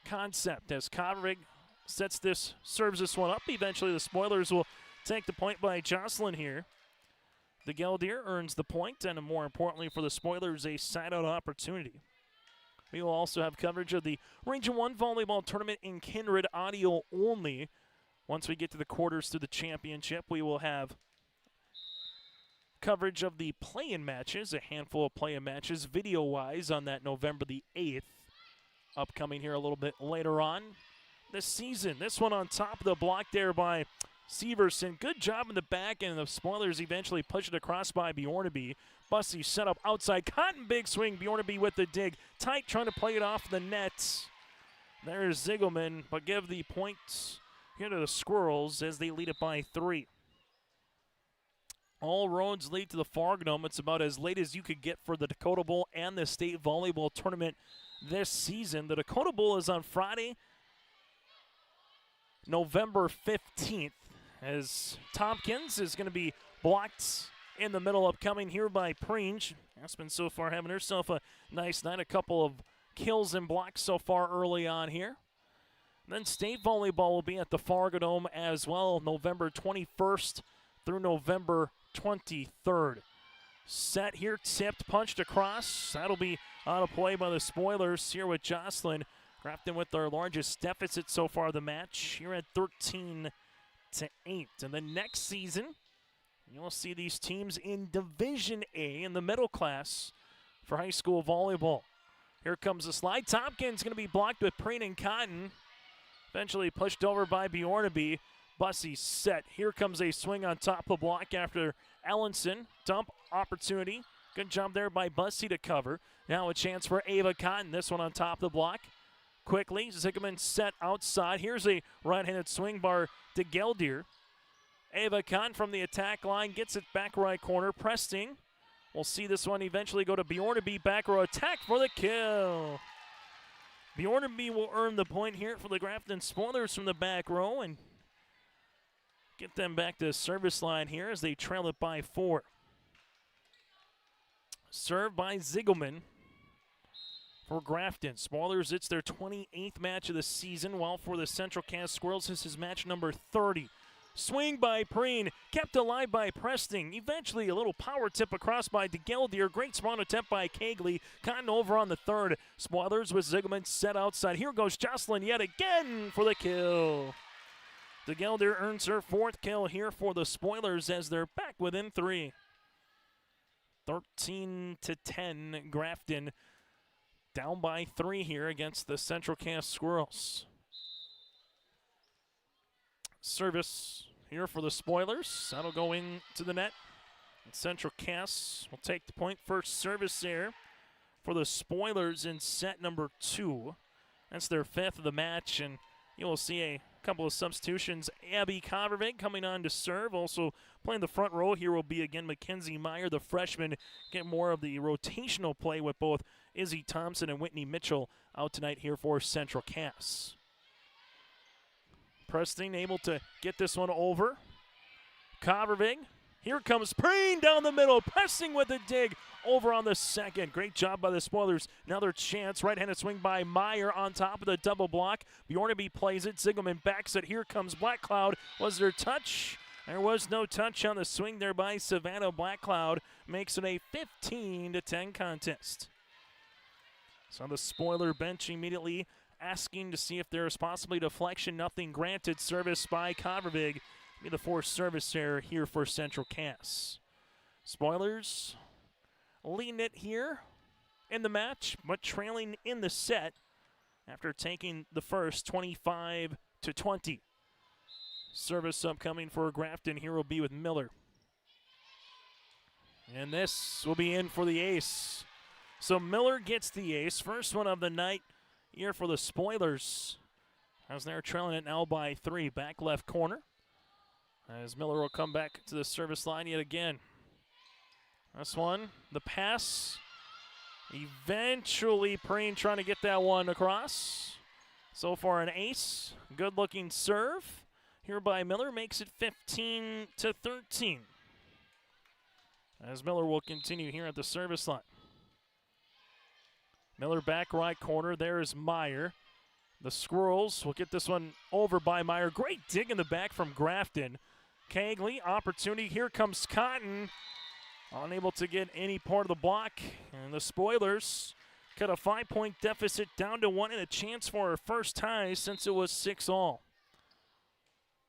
concept as Kovrig serves this one up. Eventually the Spoilers will take the point by Jocelyn here. The Geldier earns the point, and more importantly for the Spoilers, a side-out opportunity. We will also have coverage of the Region 1 Volleyball Tournament in Kindred, audio only. Once we get to the quarters through the championship, we will have coverage of the play-in matches, a handful of play-in matches, video-wise, on that November the 8th. Upcoming here a little bit later on this season. This one on top of the block there by Severson. Good job in the back, and the Spoilers eventually push it across by Bjornaby. Bussey set up outside. Cotton big swing. Bjornaby with the dig. Tight trying to play it off the net. There's Ziegelman, but give the points here to the Squirrels as they lead it by 3. All roads lead to the Fargodome. It's about as late as you could get for the Dakota Bowl and the state volleyball tournament this season. The Dakota Bowl is on Friday, November 15th, as Tompkins is going to be blocked in the middle, upcoming here by Pringe. Aspen so far having herself a nice night. A couple of kills and blocks so far early on here. And then state volleyball will be at the Fargodome as well, November 21st through November 23rd. Set here, tipped, punched across. That'll be on a play by the Spoilers here with Jocelyn. Grafton with their largest deficit so far the match, here at 13-8. And then next season, you'll see these teams in Division A in the middle class for high school volleyball. Here comes the slide. Tompkins going to be blocked with Preen and Cotton. Eventually pushed over by Bjornaby. Bussey set. Here comes a swing on top of the block after Ellenson. Dump opportunity. Good job there by Bussey to cover. Now a chance for Ava Cotton. This one on top of the block. Quickly, Ziegelman set outside. Here's a right-handed swing bar to Geldier. Ava Cotton from the attack line gets it back right corner. Presting. We'll see this one eventually go to Bjornaby. Back row attack for the kill. Bjornaby will earn the point here for the Grafton Spoilers from the back row and get them back to the service line here as they trail it by 4. Served by Ziegelman for Grafton. Spoilers, it's their 28th match of the season, while for the Central Cass Squirrels, this is match number 30. Swing by Preen, kept alive by Presting. Eventually a little power tip across by DeGeldier. Great spawn attempt by Kegley. Cotton over on the third. Spoilers with Ziegelman set outside. Here goes Jocelyn yet again for the kill. DeGeldier earns her 4th kill here for the Spoilers as they're back within 3. 13-10, Grafton down by 3 here against the Central Cass Squirrels. Service here for the Spoilers. That'll go into the net. And Central Cass will take the point. First service there for the Spoilers in set number 2. That's their 5th of the match, and you will see a couple of substitutions. Abby Covervig coming on to serve. Also playing the front row here will be again Mackenzie Meyer, the freshman. Get more of the rotational play with both Izzy Thompson and Whitney Mitchell out tonight here for Central Cass. Presting able to get this one over. Covervig Here comes Preen down the middle, pressing with a dig over on the second. Great job by the Spoilers. Another chance. Right-handed swing by Meyer on top of the double block. Bjornaby plays it. Zigelman backs it. Here comes Black Cloud. Was there touch? There was no touch on the swing there by Savannah. Black Cloud makes it a 15-10 contest. So the Spoiler bench immediately asking to see if there is possibly deflection. Nothing granted. Service by Kavervig. Be the forced service error here for Central Cass. Spoilers leading it here in the match, but trailing in the set after taking the first 25-20. Service upcoming for Grafton here will be with Miller. And this will be in for the ace. So Miller gets the ace. First one of the night here for the Spoilers. As they're trailing it now by 3. Back left corner. As Miller will come back to the service line yet again. This one, the pass. Eventually, Preen trying to get that one across. So far, an ace. Good looking serve here by Miller makes it 15-13. As Miller will continue here at the service line. Miller back right corner. There is Meyer. The Squirrels will get this one over by Meyer. Great dig in the back from Grafton. Cagley, opportunity. Here comes Cotton. Unable to get any part of the block. And the Spoilers cut a 5-point deficit down to 1 and a chance for a first tie since it was 6-all.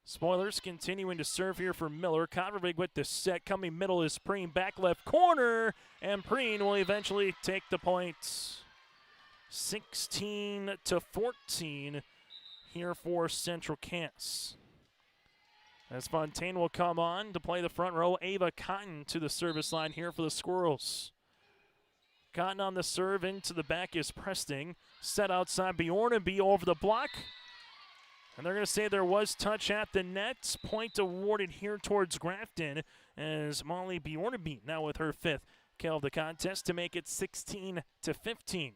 Spoilers continuing to serve here for Miller. Kavervig with the set. Coming middle is Preen. Back left corner. And Preen will eventually take the points. 16-14 here for Central Cass. As Fontaine will come on to play the front row. Ava Cotton to the service line here for the Squirrels. Cotton on the serve. Into the back is Presting. Set outside Bjornaby over the block. And they're going to say there was touch at the net. Point awarded here towards Grafton as Molly Bjornaby now with her 5th kill of the contest to make it 16-15.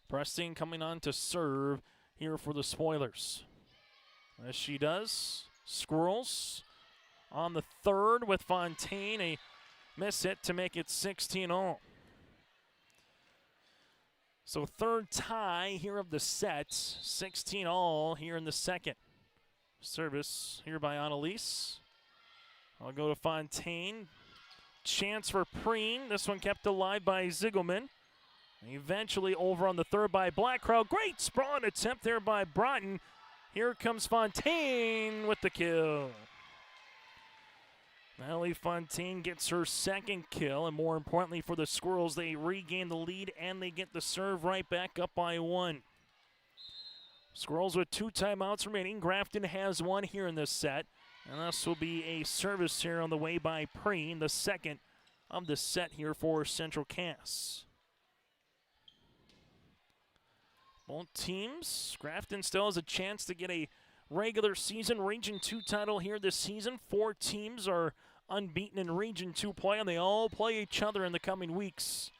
Presting coming on to serve here for the Spoilers. As she does, Squirrels on the third with Fontaine, a miss hit to make it 16-all. So third tie here of the set, 16-all here in the second. Service here by Annalise. I'll go to Fontaine. Chance for Preen. This one kept alive by Zigelman. Eventually over on the third by Blackcrow. Great sprawl attempt there by Broughton. Here comes Fontaine with the kill. Natalie Fontaine gets her 2nd kill, and more importantly for the Squirrels, they regain the lead and they get the serve right back up by 1. Squirrels with 2 timeouts remaining. Grafton has 1 here in this set, and this will be a service here on the way by Preen, the 2nd of the set here for Central Cass. Both teams, Grafton still has a chance to get a regular season Region 2 title here this season. 4 teams are unbeaten in Region 2 play, and they all play each other in the coming weeks.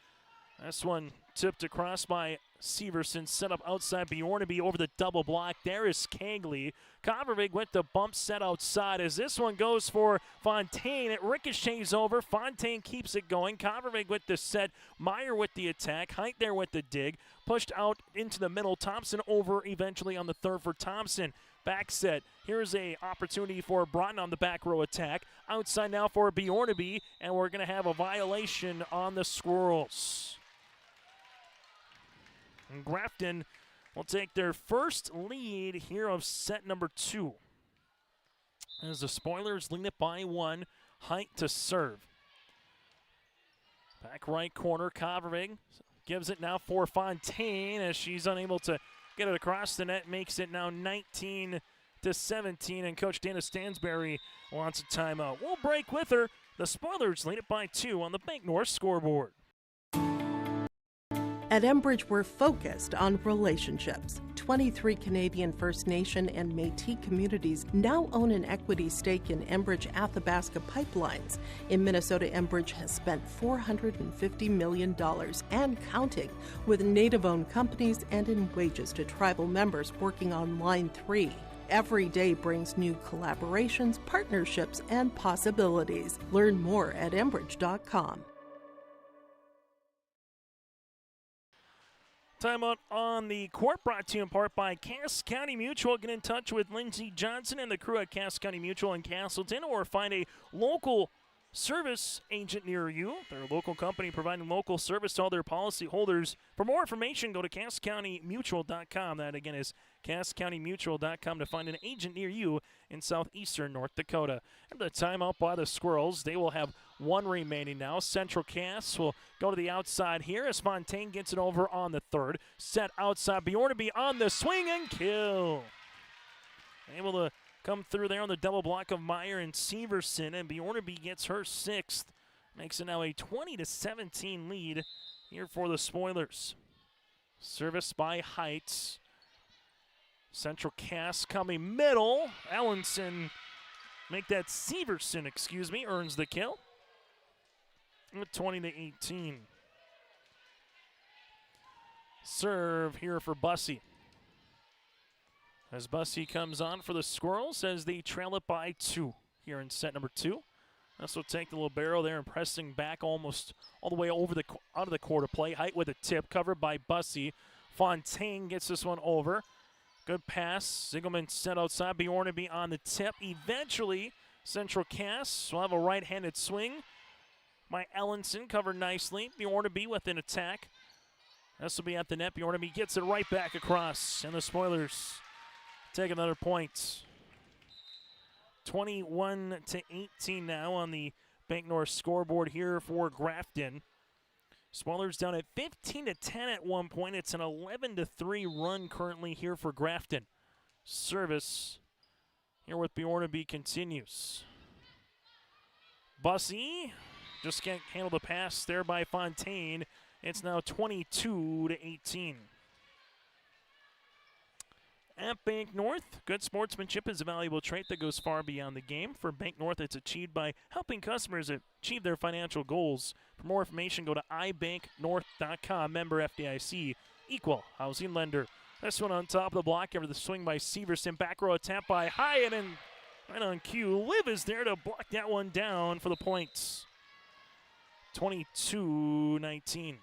This one tipped across by Severson, set up outside Bjornaby over the double block. There is Cagley. Kavervig with the bump set outside as this one goes for Fontaine. It ricochets over. Fontaine keeps it going. Kavervig with the set. Meyer with the attack. Height there with the dig. Pushed out into the middle. Thompson over eventually on the third for Thompson. Back set. Here's a opportunity for Broughton on the back row attack. Outside now for Bjornaby, and we're going to have a violation on the Squirrels. And Grafton will take their first lead here of set number 2. As the Spoilers lead it by 1. Height to serve. Back right corner, Kavervig gives it now for Fontaine as she's unable to get it across the net. Makes it now 19-17, and Coach Dana Stansberry wants a timeout. We'll break with her. The Spoilers lead it by 2 on the Bank North scoreboard. At Enbridge, we're focused on relationships. 23 Canadian First Nation and Métis communities now own an equity stake in Enbridge Athabasca Pipelines. In Minnesota, Enbridge has spent $450 million and counting with Native-owned companies and in wages to tribal members working on Line 3. Every day brings new collaborations, partnerships, and possibilities. Learn more at Enbridge.com. Timeout on the court, brought to you in part by Cass County Mutual. Get in touch with Lindsey Johnson and the crew at Cass County Mutual in Castleton, or find a local service agent near you. They're a local company providing local service to all their policy holders. For more information, go to CassCountyMutual.com. That, again, is CassCountyMutual.com to find an agent near you in southeastern North Dakota. And the timeout by the Squirrels. They will have one remaining now. Central Cass will go to the outside here as Fontaine gets it over on the third. Set outside. Bjornaby on the swing and kill. Able to come through there on the double block of Meyer and Severson, and Bjornaby gets her sixth. Makes it now a 20-17 lead here for the Spoilers. Service by Heights. Central Cass coming middle. Allenson, Severson, earns the kill. 20-18. Serve here for Bussey. As Bussey comes on for the Squirrels as they trail it by 2 here in set number 2. This will take the libero there and pressing back almost all the way over out of the quarter play. Height with a tip covered by Bussey. Fontaine gets this one over. Good pass. Ziegleman set outside. Bjornaby on the tip. Eventually, Central Cass will have a right-handed swing by Ellenson, covered nicely. Bjornaby with an attack. This will be at the net. Bjornaby gets it right back across, and the Spoilers take another point. 21-18 now on the Bank North scoreboard here for Grafton. Spoilers down at 15-10 at one point. It's an 11-3 run currently here for Grafton. Service here with Bjornaby continues. Bussey just can't handle the pass there by Fontaine. It's now 22-18. At Bank North, good sportsmanship is a valuable trait that goes far beyond the game. For Bank North, it's achieved by helping customers achieve their financial goals. For more information, go to ibanknorth.com. Member FDIC, equal housing lender. This one on top of the block after the swing by Severson. Back row attempt by Hyatt, and right on cue, Liv is there to block that one down for the points. 22-19.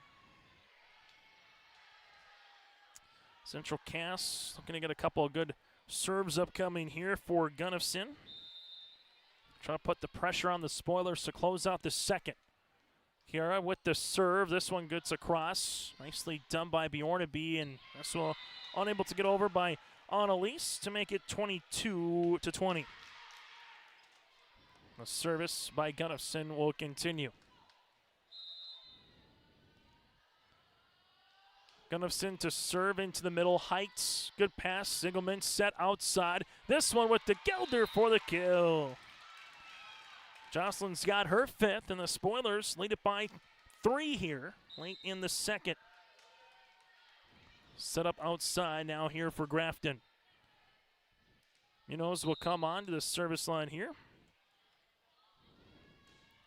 Central Cass looking to get a couple of good serves upcoming here for Gunnifson. Trying to put the pressure on the Spoilers to close out the second. Kiara with the serve. This one gets across. Nicely done by Bjornaby, and this one unable to get over by Annalise to make it 22-20. The service by Gunnifson will continue. Gunnifson to serve into the middle. Heights. Good pass. Ziegleman set outside. This one with the Gelder for the kill. Jocelyn's got her fifth, and the Spoilers lead it by 3 here late in the second. Set up outside now here for Grafton. Munoz will come on to the service line here.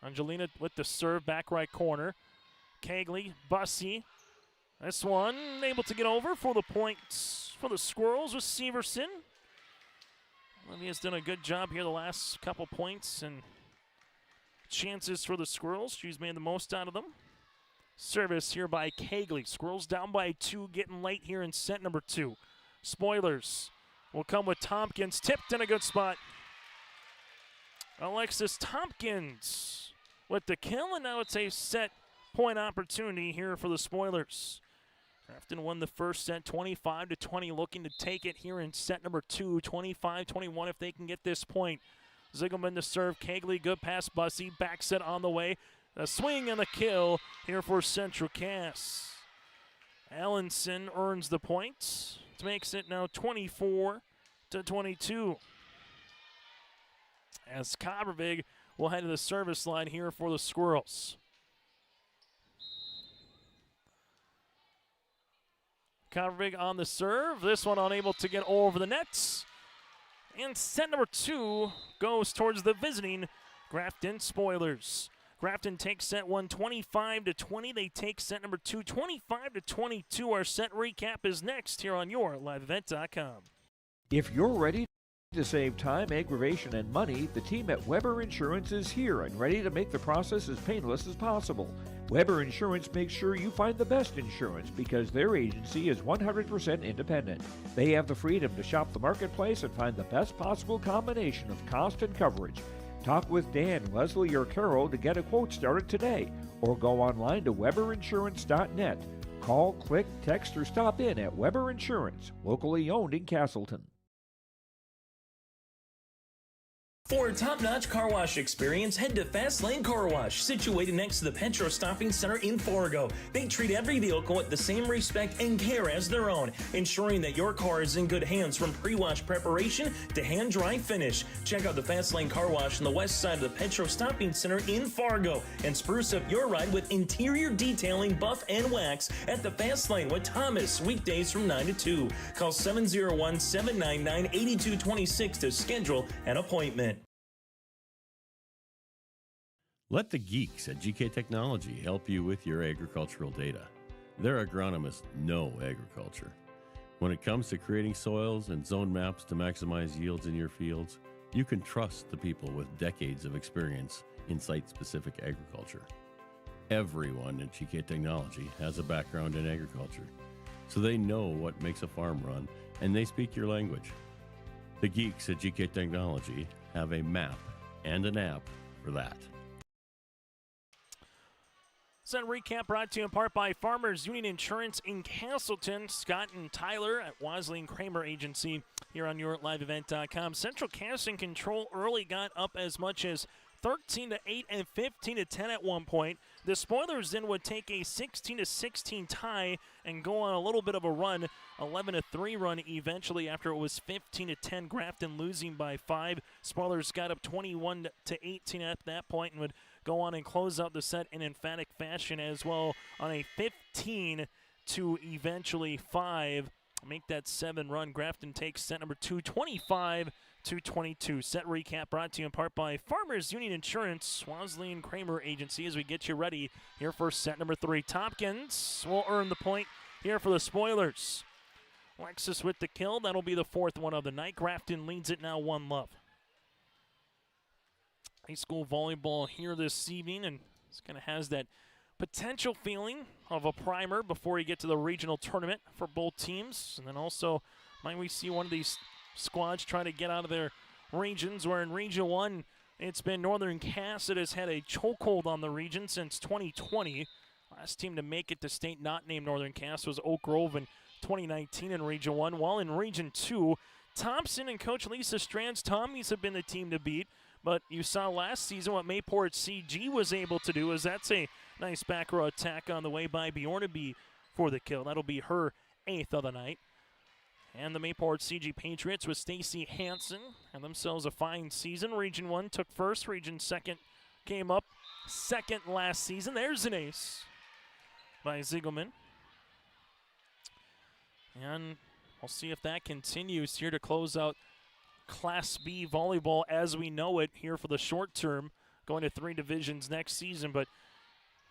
Angelina with the serve, back right corner. Cagley, Bussey. This one able to get over for the points for the Squirrels with Severson. Olivia's done a good job here the last couple points and chances for the Squirrels. She's made the most out of them. Service here by Cagley. Squirrels down by 2, getting late here in set number 2. Spoilers will come with Tompkins. Tipped in a good spot. Alexis Tompkins with the kill, and now it's a set point opportunity here for the Spoilers. Grafton won the first set 25-20, looking to take it here in set number 2, 25-21 if they can get this point. Ziegleman to serve. Cagley, good pass. Bussey, back set on the way. A swing and a kill here for Central Cass. Allenson earns the points. It makes it now 24-22. As Coppervig will head to the service line here for the Squirrels. Coppervig on the serve. This one unable to get over the nets. And set number 2 goes towards the visiting Grafton Spoilers. Grafton takes set 1 25-20. They take set number 2 25-22. Our set recap is next here on your liveevent.com. If you're ready To save time, aggravation, and money, the team at Weber Insurance is here and ready to make the process as painless as possible. Weber Insurance makes sure you find the best insurance because their agency is 100% independent. They have the freedom to shop the marketplace and find the best possible combination of cost and coverage. Talk with Dan, Leslie, or Carol to get a quote started today, or go online to weberinsurance.net. Call, click, text, or stop in at Weber Insurance, locally owned in Castleton. For a top-notch car wash experience, head to Fast Lane Car Wash, situated next to the Petro Stopping Center in Fargo. They treat every vehicle with the same respect and care as their own, ensuring that your car is in good hands from pre-wash preparation to hand-dry finish. Check out the Fast Lane Car Wash on the west side of the Petro Stopping Center in Fargo and spruce up your ride with interior detailing, buff, and wax at the Fast Lane with Thomas, weekdays from 9 to 2. Call 701-799-8226 to schedule an appointment. Let the geeks at GK Technology help you with your agricultural data. Their agronomists know agriculture. When it comes to creating soils and zone maps to maximize yields in your fields, you can trust the people with decades of experience in site-specific agriculture. Everyone at GK Technology has a background in agriculture, so they know what makes a farm run, and they speak your language. The geeks at GK Technology have a map and an app for that. Set recap brought to you in part by Farmers Union Insurance in Castleton. Scott and Tyler at Wasley and Kramer Agency here on YourLiveEvent.com. Central Casting Control early got up as much as 13-8 and 15-10 at one point. The Spoilers then would take a 16-16 tie and go on a little bit of a run, 11-3 run eventually after it was 15-10. Grafton losing by 5. Spoilers got up 21-18 at that point and would go on and close out the set in emphatic fashion as well on a 15 to eventually 5. Make that 7 run. Grafton takes set number 2, 25-22. Set recap brought to you in part by Farmers Union Insurance, Wasley and Kramer Agency as we get you ready here for set number 3. Tompkins will earn the point here for the Spoilers. Alexis with the kill. That'll be the 4th one of the night. Grafton leads it now 1-0. High school volleyball here this evening, and this kind of has that potential feeling of a primer before you get to the regional tournament for both teams. And then also, might we see one of these squads try to get out of their regions, where in Region 1, it's been Northern Cass that has had a chokehold on the region since 2020. Last team to make it to state not named Northern Cass was Oak Grove in 2019 in Region 1. While in Region 2, Thompson and Coach Lisa Strand's Tommies have been the team to beat. But you saw last season what Mayport CG was able to do, as that's a nice back row attack on the way by Bjornaby for the kill. That'll be her 8th of the night. And the Mayport CG Patriots with Stacy Hansen had themselves a fine season. Region 1 took first. Region 2 came up second last season. There's an ace by Ziegelman. And we'll see if that continues here to close out Class B volleyball as we know it here for the short term, going to 3 divisions next season. But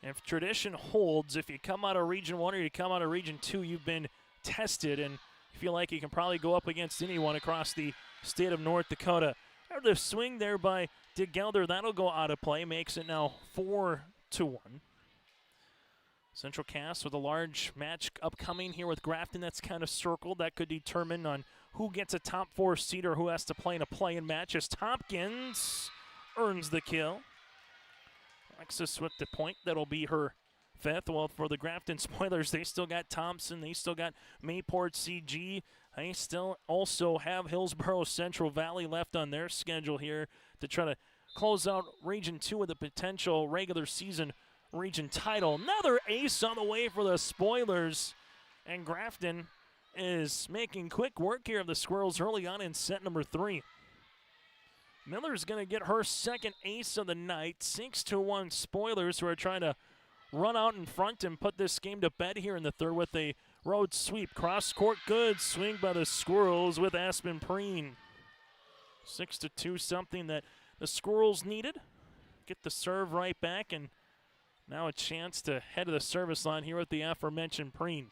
if tradition holds, if you come out of Region 1 or you come out of Region 2, you've been tested and you feel like you can probably go up against anyone across the state of North Dakota. The swing there by DeGelder, that'll go out of play, makes it now 4-1. Central Cass with a large match upcoming here with Grafton that's kind of circled. That could determine on who gets a top 4 seed or who has to play in a play-in match as Tompkins earns the kill. Alexis with the point. That'll be her 5th. Well, for the Grafton Spoilers, they still got Thompson. They still got Mayport CG. They still also have Hillsborough Central Valley left on their schedule here to try to close out Region 2 with a potential regular season region title. Another ace on the way for the Spoilers. And Grafton is making quick work here of the Squirrels early on in set number 3. Miller's going to get her 2nd ace of the night. 6-1 Spoilers, who are trying to run out in front and put this game to bed here in the 3rd with a road sweep. Cross court good. Swing by the Squirrels with Aspen Preen. 6-2, something that the Squirrels needed. Get the serve right back, and now a chance to head to the service line here with the aforementioned Preen.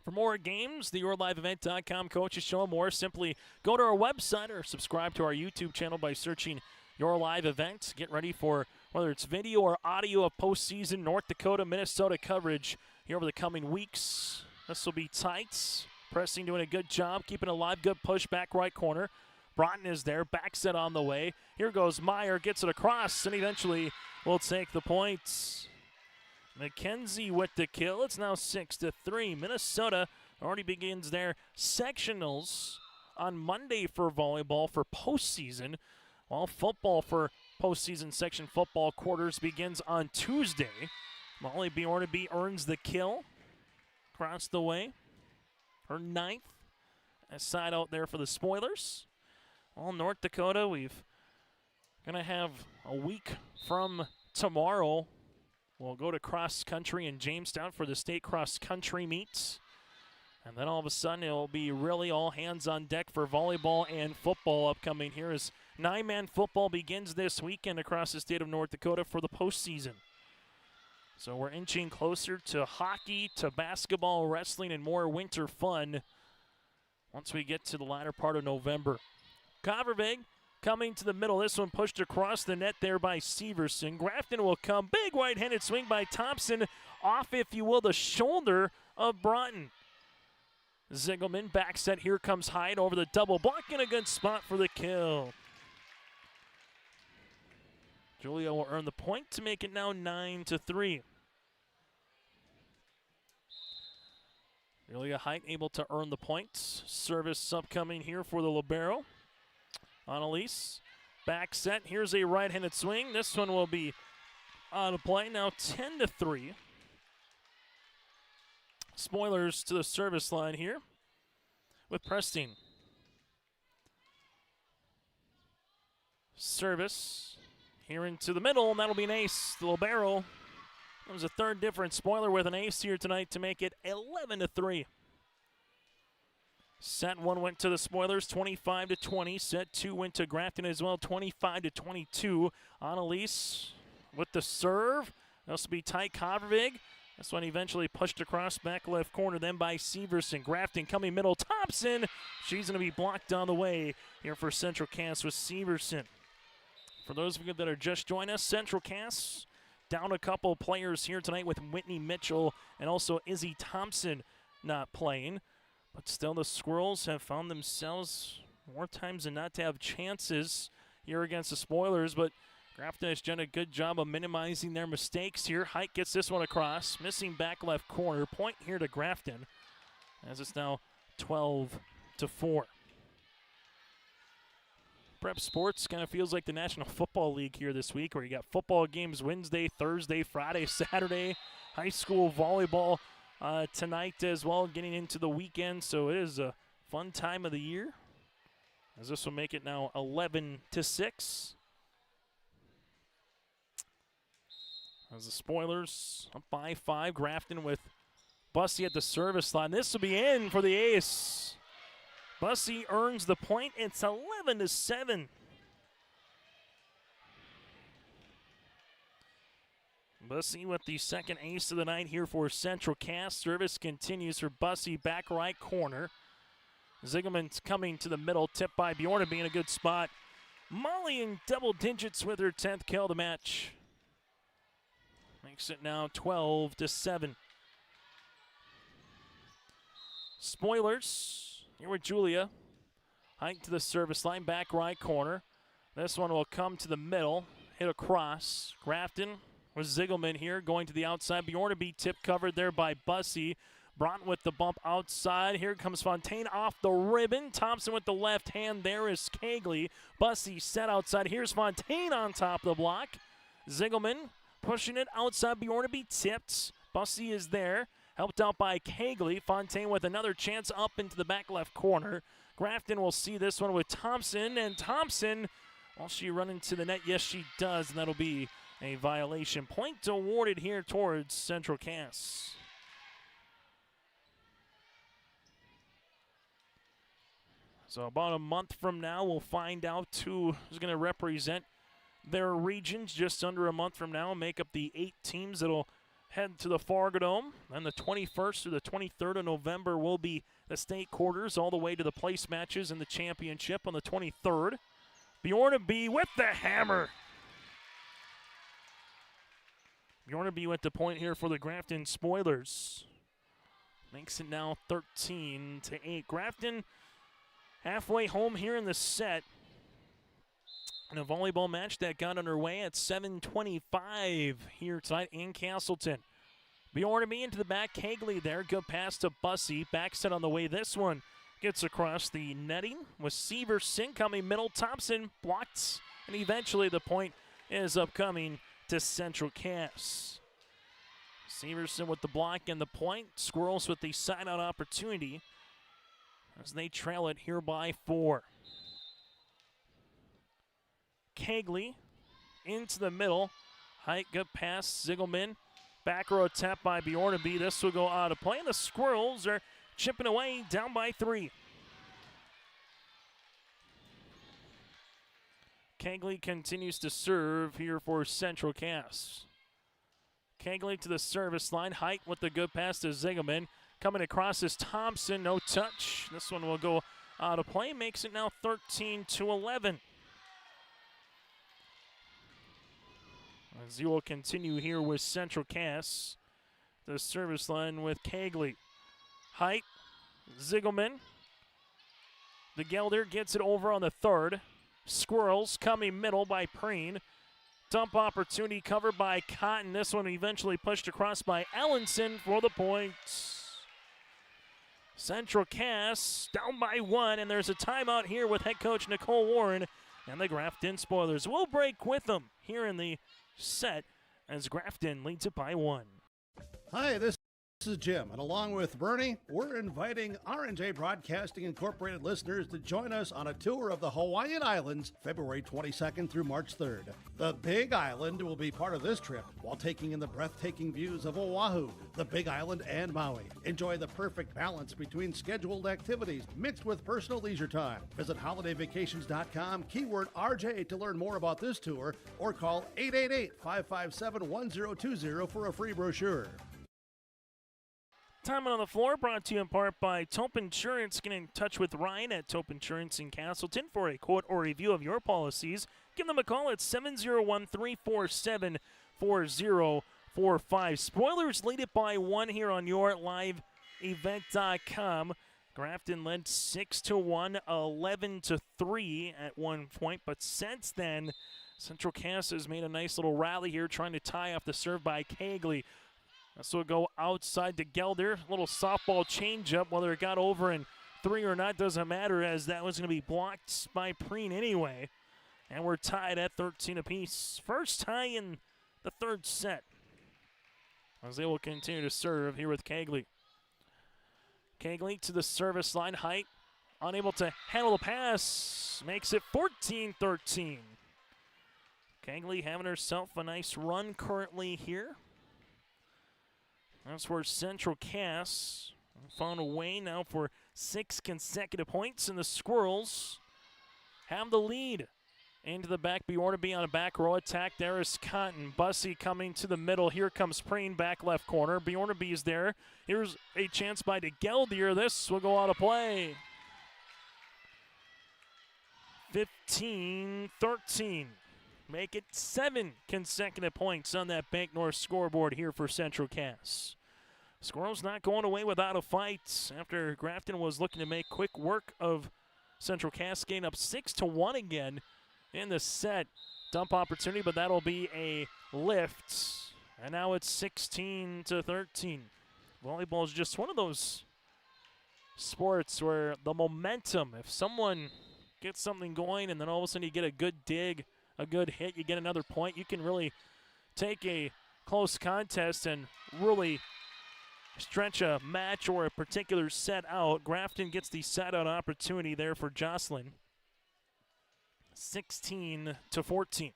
For more games, the YourLiveEvent.com coaches show more. Simply go to our website or subscribe to our YouTube channel by searching Your Live Event. Get ready for whether it's video or audio of postseason North Dakota, Minnesota coverage here over the coming weeks. This will be tight. Pressing doing a good job, keeping it alive. Good push back right corner. Broughton is there, back set on the way. Here goes Meyer, gets it across, and eventually will take the points. McKenzie with the kill. It's now 6-3. Minnesota already begins their sectionals on Monday for volleyball for postseason, while football for postseason section football quarters begins on Tuesday. Molly Bjornaby earns the kill across the way. Her 9th. A side out there for the Spoilers. Well, North Dakota, we've going to have a week from tomorrow. We'll go to cross country in Jamestown for the state cross country meets. And then all of a sudden it'll be really all hands on deck for volleyball and football upcoming here as 9-man football begins this weekend across the state of North Dakota for the postseason. So we're inching closer to hockey, to basketball, wrestling, and more winter fun once we get to the latter part of November. Kavervig coming to the middle. This one pushed across the net there by Severson. Grafton will come. Big right-handed swing by Thompson. Off, if you will, the shoulder of Broughton. Zigelman back set. Here comes Hyde over the double block in a good spot for the kill. Julia will earn the point to make it now 9-3. Julia Hyde able to earn the points. Service upcoming here for the libero. Annalise, back set. Here's a right-handed swing. This one will be out of play. Now 10-3. Spoilers to the service line here with Preston. Service here into the middle, and that'll be an ace. The libero. That was a third different spoiler with an ace here tonight to make it 11-3. Set 1 went to the Spoilers, 25-20. Set 2 went to Grafton as well, 25-22. Annalise with the serve. This will be tight. Kavervig. This one eventually pushed across back left corner, then by Severson. Grafton coming middle. Thompson. She's going to be blocked on the way here for Central Cass with Severson. For those of you that are just joining us, Central Cass down a couple players here tonight with Whitney Mitchell and also Izzy Thompson not playing. But still, the Squirrels have found themselves more times than not to have chances here against the Spoilers. But Grafton has done a good job of minimizing their mistakes here. Height gets this one across. Missing back left corner. Point here to Grafton as it's now 12-4. Prep Sports kind of feels like the National Football League here this week, where you got football games Wednesday, Thursday, Friday, Saturday. High school volleyball tonight as well, getting into the weekend, so it is a fun time of the year. As this will make it now 11-6. As the Spoilers up by 5, Grafton with Bussey at the service line. This will be in for the ace. Bussey earns the point. It's 11-7. Bussey with the second ace of the night here for Central Cass. Service continues for Bussey, back right corner. Zigelman's coming to the middle, tipped by Bjornaby in a good spot. Molly in double digits with her 10th kill of the match. Makes it now 12-7. Spoilers, here with Julia. Height to the service line, back right corner. This one will come to the middle, hit across. Grafton with Zigelman here, going to the outside. Bjornaby tip covered there by Bussey. Broughton with the bump outside. Here comes Fontaine off the ribbon. Thompson with the left hand. There is Cagley. Bussey set outside. Here's Fontaine on top of the block. Zigelman pushing it outside. Bjornaby tipped. Bussey is there. Helped out by Cagley. Fontaine with another chance up into the back left corner. Grafton will see this one with Thompson. And Thompson, will she run into the net? Yes, she does. And that'll be a violation. Point awarded here towards Central Cass. So about a month from now, we'll find out who is going to represent their regions. Just under a month from now, make up the 8 teams that'll head to the Fargo Dome. Then the 21st through the 23rd of November will be the state quarters, all the way to the place matches in the championship on the 23rd. Bjornaby with the hammer. Bjornaby with the point here for the Grafton Spoilers. Makes it now 13-8. Grafton halfway home here in the set. In a volleyball match that got underway at 7:25 here tonight in Castleton. Bjornaby into the back, Kegley there. Good pass to Bussey. Back set on the way. This one gets across the netting with Severson coming middle. Thompson blocked, and eventually the point is upcoming to Central Cass. Severson with the block and the point. Squirrels with the side-out opportunity as they trail it here by 4. Kegley into the middle. Height, good pass. Ziegelman. Back row tap by Bjornaby. This will go out of play. And the Squirrels are chipping away, down by 3. Kegley continues to serve here for Central Cass. Kegley to the service line. Height with the good pass to Ziegelman. Coming across is Thompson. No touch. This one will go out of play. Makes it now 13-11. As you will continue here with Central Cass. The service line with Kegley. Height. Ziegelman. The Gelder gets it over on the 3rd. Squirrels coming middle by Preen. Dump opportunity covered by Cotton. This one eventually pushed across by Ellenson for the point. Central Cass down by 1, and there's a timeout here with head coach Nicole Warren and the Grafton Spoilers. We'll break with them here in the set as Grafton leads it by 1. Hi, this is Jim, and along with Bernie, we're inviting R&J Broadcasting Incorporated listeners to join us on a tour of the Hawaiian Islands, February 22nd through March 3rd. The Big Island will be part of this trip while taking in the breathtaking views of Oahu, the Big Island, and Maui. Enjoy the perfect balance between scheduled activities mixed with personal leisure time. Visit holidayvacations.com, keyword RJ to learn more about this tour, or call 888-557-1020 for a free brochure. Time on the floor brought to you in part by Tope Insurance. Get in touch with Ryan at Tope Insurance in Castleton for a quote or review of your policies. Give them a call at 701-347-4045. Spoilers lead it by 1 here on your liveevent.com. Grafton led 6-1, 11-3 at one point, but since then, Central Cass has made a nice little rally here, trying to tie off the serve by Kegley. This will go outside to Gelder. Little softball changeup. Whether it got over in 3 or not doesn't matter, as that was going to be blocked by Preen anyway. And we're tied at 13 apiece. First tie in the 3rd set, as they will continue to serve here with Kegley. Kegley to the service line. Height unable to handle the pass. Makes it 14-13. Kegley having herself a nice run currently here. That's where Central Cass found a way now for 6 consecutive points, and the Squirrels have the lead. Into the back, Bjornaby on a back row attack. There is Cotton. Bussey coming to the middle. Here comes Preen, back left corner. Bjornaby is there. Here's a chance by DeGeldier. This will go out of play. 15-13. Make it 7 consecutive points on that Bank North scoreboard here for Central Cass. Squirrels not going away without a fight after Grafton was looking to make quick work of Central Cass, getting up 6-1 again in the set. Dump opportunity, but that'll be a lift. And now it's 16-13. Volleyball is just one of those sports where the momentum, if someone gets something going and then all of a sudden you get a good dig, a good hit, you get another point, you can really take a close contest and really stretch a match or a particular set out. Grafton gets the set-out opportunity there for Jocelyn. 16-14.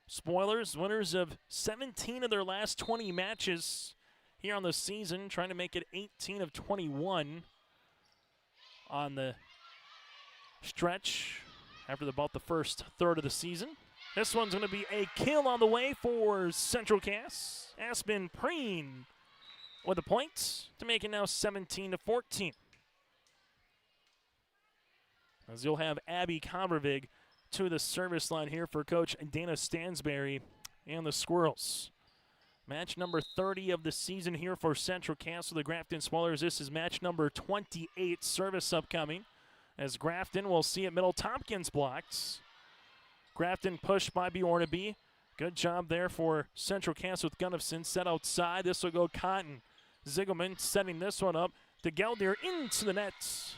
Spoilers, winners of 17 of their last 20 matches here on the season, trying to make it 18 of 21 on the stretch after about the first third of the season. This one's going to be a kill on the way for Central Cass. Aspen Preen with the points to make it now 17-14. As you'll have Abby Convervig to the service line here for Coach Dana Stansberry and the Squirrels. Match number 30 of the season here for Central Cass with the Grafton Spoilers. This is match number 28, service upcoming. As Grafton will see it middle, Tompkins blocks. Grafton pushed by Bjornaby. Good job there for Central Cass with Gunnifson. Set outside. This will go Cotton. Ziegelman setting this one up. To Geldier into the nets.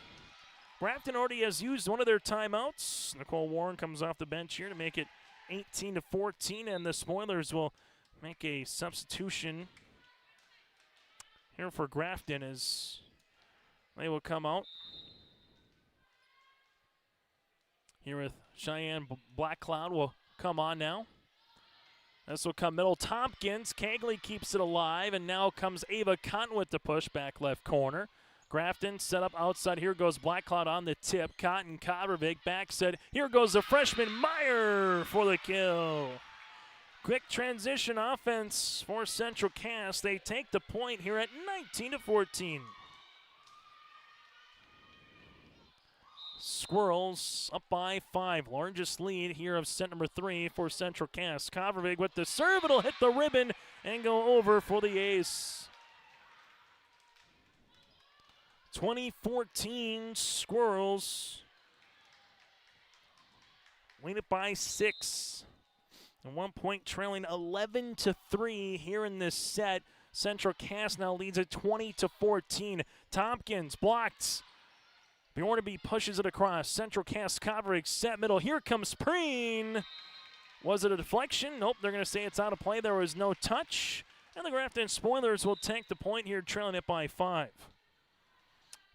Grafton already has used one of their timeouts. Nicole Warren comes off the bench here to make it 18-14, and the Spoilers will make a substitution here for Grafton as they will come out. Here with Cheyenne Blackcloud will come on now. This will come middle. Tompkins. Cagley keeps it alive, and now comes Ava Cotton with the push back left corner. Grafton set up outside. Here goes Blackcloud on the tip. Cotton, Covervig back set. Here goes the freshman Meyer for the kill. Quick transition offense for Central Cass. They take the point here at 19-14. Squirrels up by 5. Largest lead here of set number 3 for Central Cass. Covervig with the serve. It'll hit the ribbon and go over for the ace. 2014 Squirrels lead it by 6. And 1 point trailing 11-3 here in this set. Central Cass now leads it 20-14. Tompkins blocked. Bjornaby pushes it across. Central Cass Covervig set middle. Here comes Preen. Was it a deflection? Nope, they're going to say it's out of play. There was no touch. And the Grafton Spoilers will take the point here, trailing it by 5.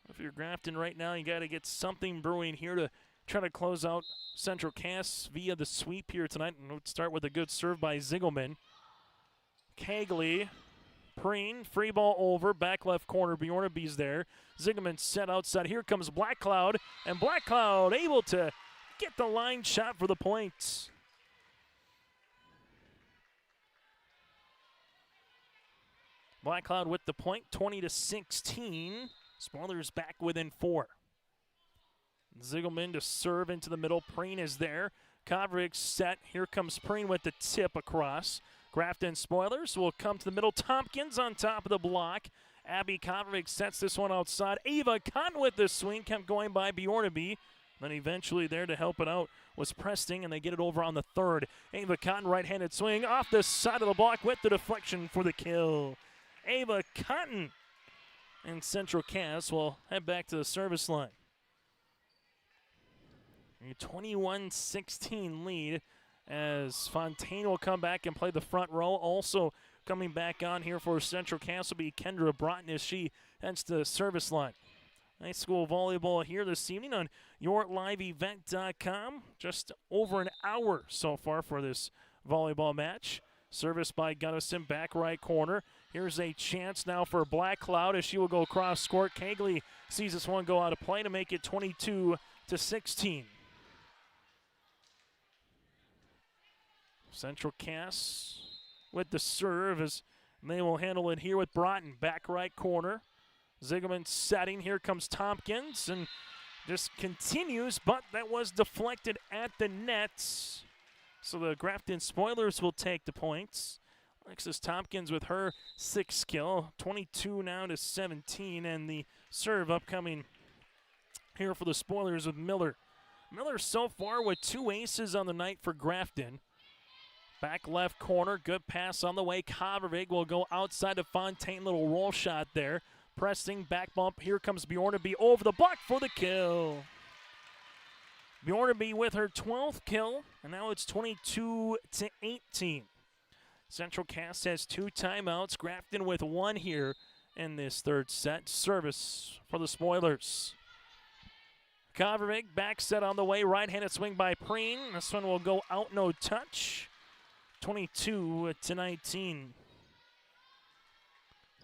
If you're Grafton right now, you got to get something brewing here to try to close out Central Cass via the sweep here tonight. And we'll start with a good serve by Ziegelman. Cagley, Preen, free ball over, back left corner. Bjornaby's there. Ziegelman set outside. Here comes Blackcloud, and Blackcloud able to get the line shot for the point. Blackcloud with the point, 20-16. Spoilers back within 4. Ziegelman to serve into the middle. Preen is there. Covervig set. Here comes Preen with the tip across. Grafton Spoilers will come to the middle. Tompkins on top of the block. Abby Covervig sets this one outside. Ava Cotton with the swing, kept going by Bjornaby. Then eventually there to help it out was Presting, and they get it over on the 3rd. Ava Cotton right-handed swing off the side of the block with the deflection for the kill. Ava Cotton and Central Cass will head back to the service line. A 21-16 lead as Fontaine will come back and play the front row. Also coming back on here for Central Cass will be Kendra Broughton as she heads to the service line. High school volleyball here this evening on yourliveevent.com. Just over an hour so far for this volleyball match. Service by Gunnison, back right corner. Here's a chance now for Blackcloud as she will go across court. Cagley sees this one go out of play to make it 22-16. Central Cass with the serve as they will handle it here with Broughton, back right corner. Ziegelman setting. Here comes Tompkins and just continues, but that was deflected at the nets. So the Grafton Spoilers will take the points. Alexis Tompkins with her 6th kill, 22 now to 17, and the serve upcoming here for the Spoilers with Miller. Miller so far with 2 aces on the night for Grafton. Back left corner, good pass on the way. Covervig will go outside of Fontaine, little roll shot there. Pressing, back bump, here comes Bjornaby over the block for the kill. Bjornaby with her 12th kill, and now it's 22-18. Central Cass has 2 timeouts. Grafton with 1 here in this 3rd set. Service for the Spoilers. Covervig, back set on the way. Right-handed swing by Preen. This one will go out, no touch. 22-19.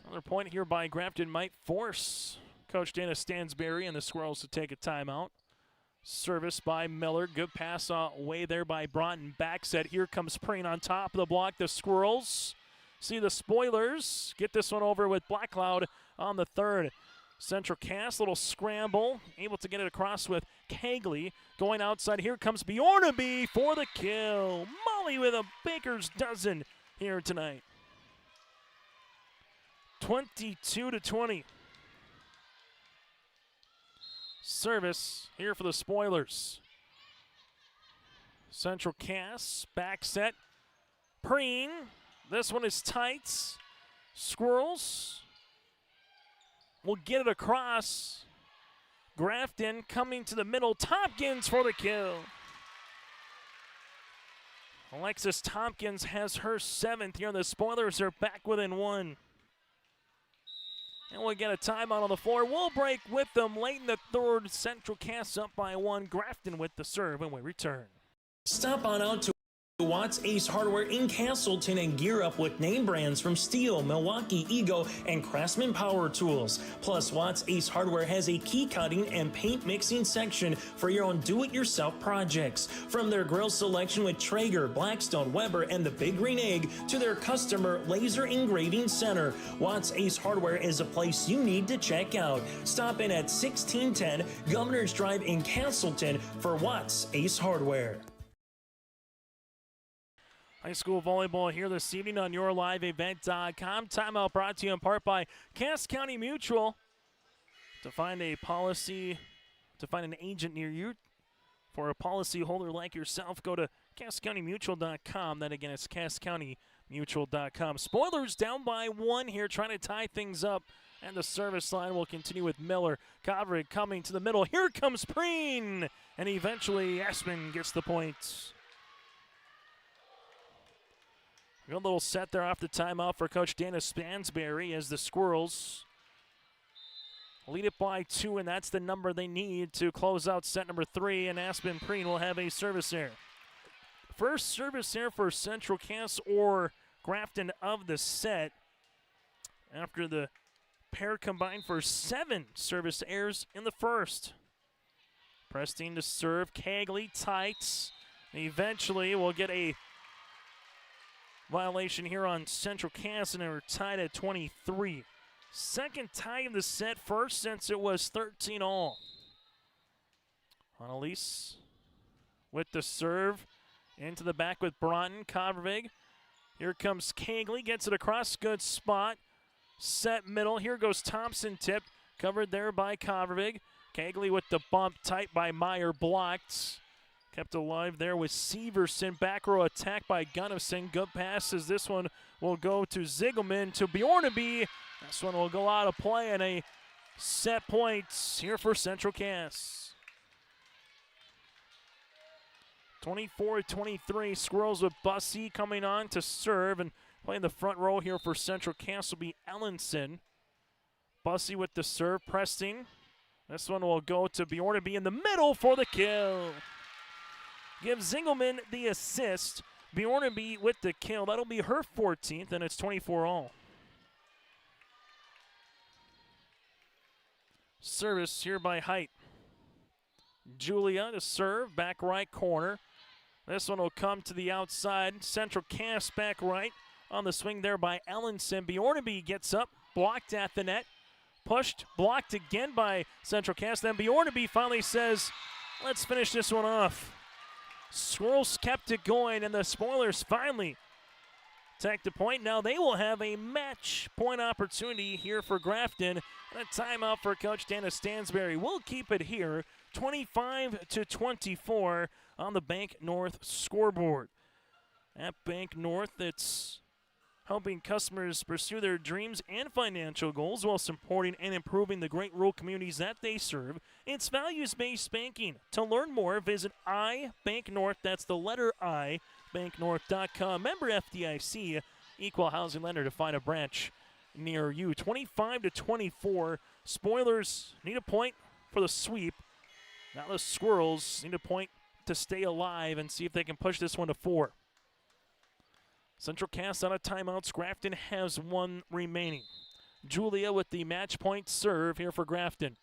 Another point here by Grafton might force Coach Dana Stansberry and the Squirrels to take a timeout. Service by Miller. Good pass away there by Broughton. Back set. Here comes Preen on top of the block. The Squirrels see the Spoilers get this one over with Black Cloud on the third. Central Cass, little scramble. Able to get it across with Kegley. Going outside. Here comes Bjornaby for the kill. Molly with a baker's dozen here tonight. 22-20. Service here for the Spoilers. Central Cass, back set. Preen, this one is tight. Squirrels will get it across. Grafton coming to the middle. Tompkins for the kill. Alexis Tompkins has her 7th here. The Spoilers are back within 1. And we'll get a timeout on the floor. We'll break with them late in the third. Central Cass up by 1. Grafton with the serve, and we return. Stop on out to Watts Ace Hardware in Castleton and gear up with name brands from Steel, Milwaukee, Ego, and Craftsman Power Tools. Plus, Watts Ace Hardware has a key cutting and paint mixing section for your own do-it-yourself projects. From their grill selection with Traeger, Blackstone, Weber, and the Big Green Egg to their customer laser engraving center, Watts Ace Hardware is a place you need to check out. Stop in at 1610 Governor's Drive in Castleton for Watts Ace Hardware. High school volleyball here this evening on YourLiveEvent.com. Timeout brought to you in part by Cass County Mutual. To find an agent near you for a policy holder like yourself, go to CassCountyMutual.com. That again is CassCountyMutual.com. Spoilers down by 1 here, trying to tie things up. And the service line will continue with Miller. Kovrig coming to the middle. Here comes Preen. And eventually Aspen gets the point. Good little set there off the timeout for Coach Dana Stansberry as the Squirrels lead it by 2, and that's the number they need to close out set number 3, and Aspen Preen will have a service here. First service here for Central Cass or Grafton of the set after the pair combined for 7 service errors in the first. Preston to serve, Kegley tight. Eventually we'll get a violation here on Central Cass, and we're tied at 23. Second tie of the set, first since it was 13 all. Annalise with the serve. Into the back with Broughton. Kovrig. Here comes Kegley, gets it across, good spot. Set middle, here goes Thompson tip. Covered there by Kovrig. Kegley with the bump, tight by Meyer, blocked. Kept alive there with Severson. Back row attack by Gunnison. Good passes. This one will go to Ziegelman to Bjornaby. This one will go out of play, and a set points here for Central Cass. 24-23. Squirrels with Bussey coming on to serve, and playing the front row here for Central Cass will be Ellenson. Bussey with the serve, pressing. This one will go to Bjornaby in the middle for the kill. Give Zingelman the assist. Bjornaby with the kill. That'll be her 14th, and it's 24 all. Service here by Height. Julia to serve, back right corner. This one will come to the outside. Central Cass back right on the swing there by Ellenson. Bjornaby gets up, blocked at the net. Pushed, blocked again by Central Cass. Then Bjornaby finally says, let's finish this one off. Squirrels kept it going, and the Spoilers finally take the point. Now they will have a match point opportunity here for Grafton. And a timeout for Coach Dana Stansberry. We'll keep it here, 25-24 on the Bank North scoreboard. At Bank North, it's helping customers pursue their dreams and financial goals while supporting and improving the great rural communities that they serve. It's values-based banking. To learn more, visit iBankNorth. That's the letter I, banknorth.com. Member FDIC, equal housing lender. To find a branch near you. 25-24. Spoilers need a point for the sweep. Now the Squirrels need a point to stay alive and see if they can push this one to 4. Central Cass out of timeouts. Grafton has 1 remaining. Julia with the match point serve here for Grafton.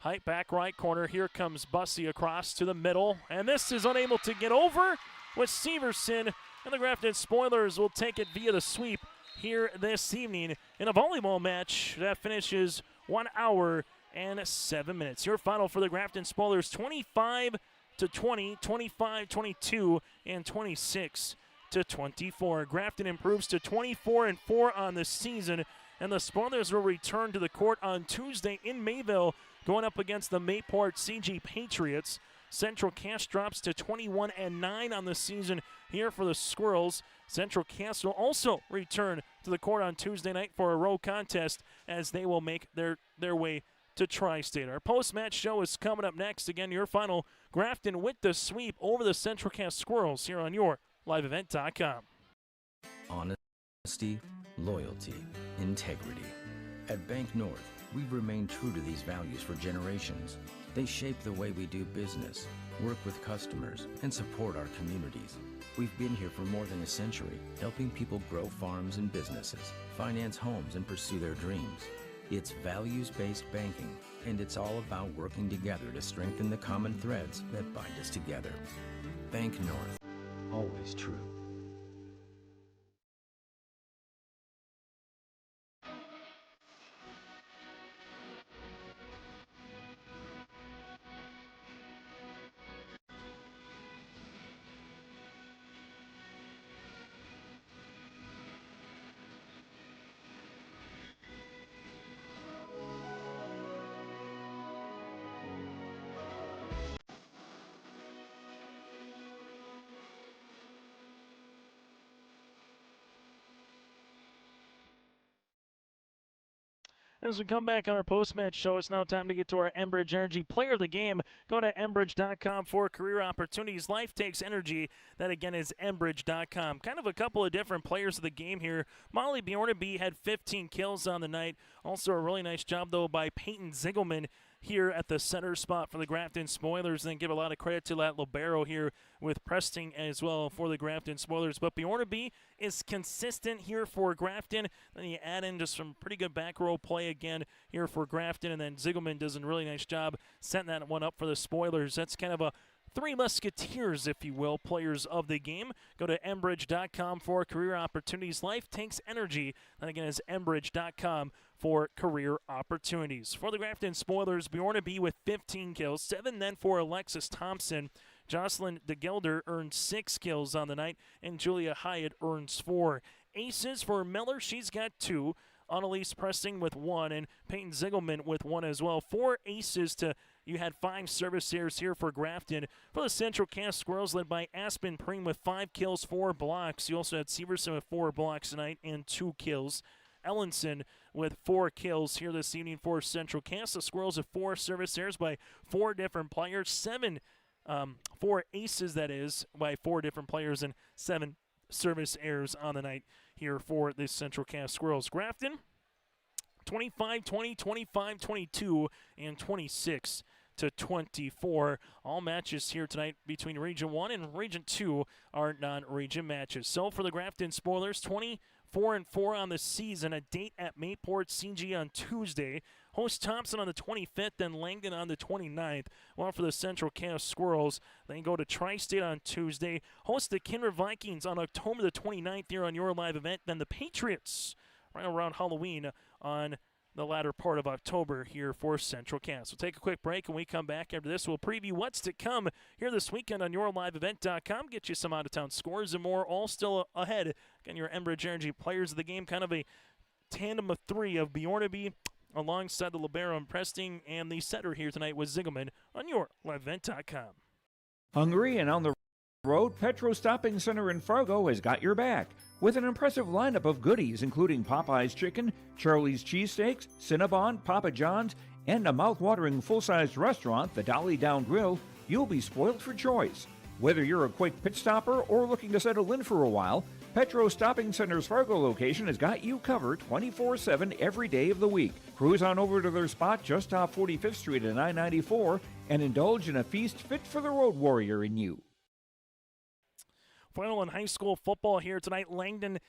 Height back right corner. Here comes Bussey across to the middle. And this is unable to get over with Severson. And the Grafton Spoilers will take it via the sweep here this evening in a volleyball match that finishes 1 hour and 7 minutes. Your final for the Grafton Spoilers, 25-20, 25-22, and 26-24. Grafton improves to 24-4 on the season, and the Spoilers will return to the court on Tuesday in Mayville, going up against the Mayport CG Patriots. Central Cass drops to 21-9 on the season here for the Squirrels. Central Cass will also return to the court on Tuesday night for a row contest as they will make their way to Tri-State. Our post-match show is coming up next. Again, your final, Grafton with the sweep over the Central Cass Squirrels here on your liveevent.com. Honesty, loyalty, integrity. At Bank North, we've remained true to these values for generations. They shape the way we do business, work with customers, and support our communities. We've been here for more than a century, helping people grow farms and businesses, finance homes, and pursue their dreams. It's values-based banking, and it's all about working together to strengthen the common threads that bind us together. Bank North, always true. As we come back on our post-match show, it's now time to get to our Enbridge Energy Player of the Game. Go to Enbridge.com for career opportunities. Life takes energy. That, again, is Enbridge.com. Kind of a couple of different players of the game here. Molly Bjornaby had 15 kills on the night. Also a really nice job, though, by Peyton Zigelman here at the center spot for the Grafton Spoilers. And then give a lot of credit to that libero here with Preston as well for the Grafton Spoilers. But Bjornaby is consistent here for Grafton. Then you add in just some pretty good back row play again here for Grafton. And then Zigelman does a really nice job setting that one up for the Spoilers. That's kind of a three musketeers, if you will, players of the game. Go to Enbridge.com for career opportunities. Life takes energy. And again, it's Enbridge.com for career opportunities. For the Grafton Spoilers, Bjornaby with 15 kills, 7 then for Alexis Thompson. Jocelyn DeGelder earned 6 kills on the night, and Julia Hyatt earns 4. Aces for Miller, she's got 2. Annalise Pressing with 1, and Peyton Zigelman with 1 as well. 4 aces to you had 5 service errors here for Grafton. For the Central Cass Squirrels, led by Aspen Preem with 5 kills, 4 blocks. You also had Severson with 4 blocks tonight and 2 kills. Ellenson with 4 kills here this evening for Central Cass. The Squirrels have 4 service errors by 4 different players. 4 aces, that is, by 4 different players, and 7 service errors on the night here for the Central Cass Squirrels. Grafton, 25-20, 25-22, and 26-24. All matches here tonight between Region 1 and Region 2 are non-region matches. So for the Grafton Spoilers, 24-4 on the season. A date at Mayport CG on Tuesday. Host Thompson on the 25th, then Langdon on the 29th. While for the Central Cass Squirrels, they go to Tri-State on Tuesday. Host the Kindred Vikings on October the 29th here on your live event. Then the Patriots right around Halloween on the latter part of October here for Central Cass. We'll take a quick break, and when we come back after this, we'll preview what's to come here this weekend on yourliveevent.com. Get you some out-of-town scores and more, all still ahead. Again, your Enbridge Energy players of the game, kind of a tandem of 3 of Bjornaby alongside the libero and Presting, and the setter here tonight was Zigelman on yourliveevent.com. Hungry and on the road, Petro Stopping Center in Fargo has got your back with an impressive lineup of goodies, including Popeye's Chicken, Charlie's Cheesesteaks, Cinnabon, Papa John's, and a mouth-watering full-sized restaurant, the Dolly Down Grill. You'll be spoiled for choice. Whether you're a quick pit stopper or looking to settle in for a while, Petro Stopping Center's Fargo location has got you covered 24/7 every day of the week. Cruise on over to their spot just off 45th Street and I-94 and indulge in a feast fit for the road warrior in you. Final in high school football here tonight. Langdon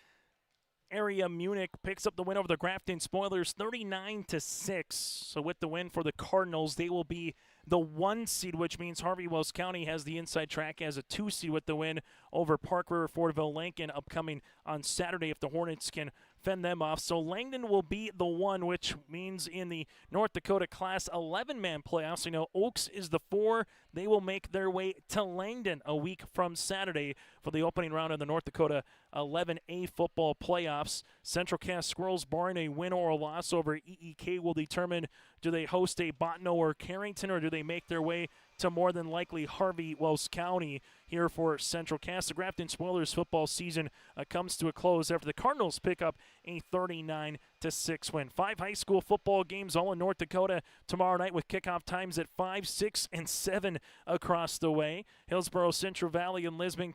area Munich picks up the win over the Grafton Spoilers 39-6. So with the win for the Cardinals, they will be the 1 seed, which means Harvey-Wells County has the inside track as a 2 seed with the win over Park River Fordville Lincoln upcoming on Saturday if the Hornets can fend them off. So Langdon will be the 1, which means in the North Dakota Class 11-man playoffs, Oaks is the 4. They will make their way to Langdon a week from Saturday for the opening round of the North Dakota 11A football playoffs. Central Cass Squirrels, barring a win or a loss over EEK, will determine do they host a Bottineau or Carrington, or do they make their way to more than likely Harvey-Wells County here for Central Cass. The Grafton Spoilers football season comes to a close after the Cardinals pick up a 39-6 win. 5 high school football games all in North Dakota tomorrow night with kickoff times at 5, 6, and 7 across the way. Hillsborough, Central Valley, and Lisbon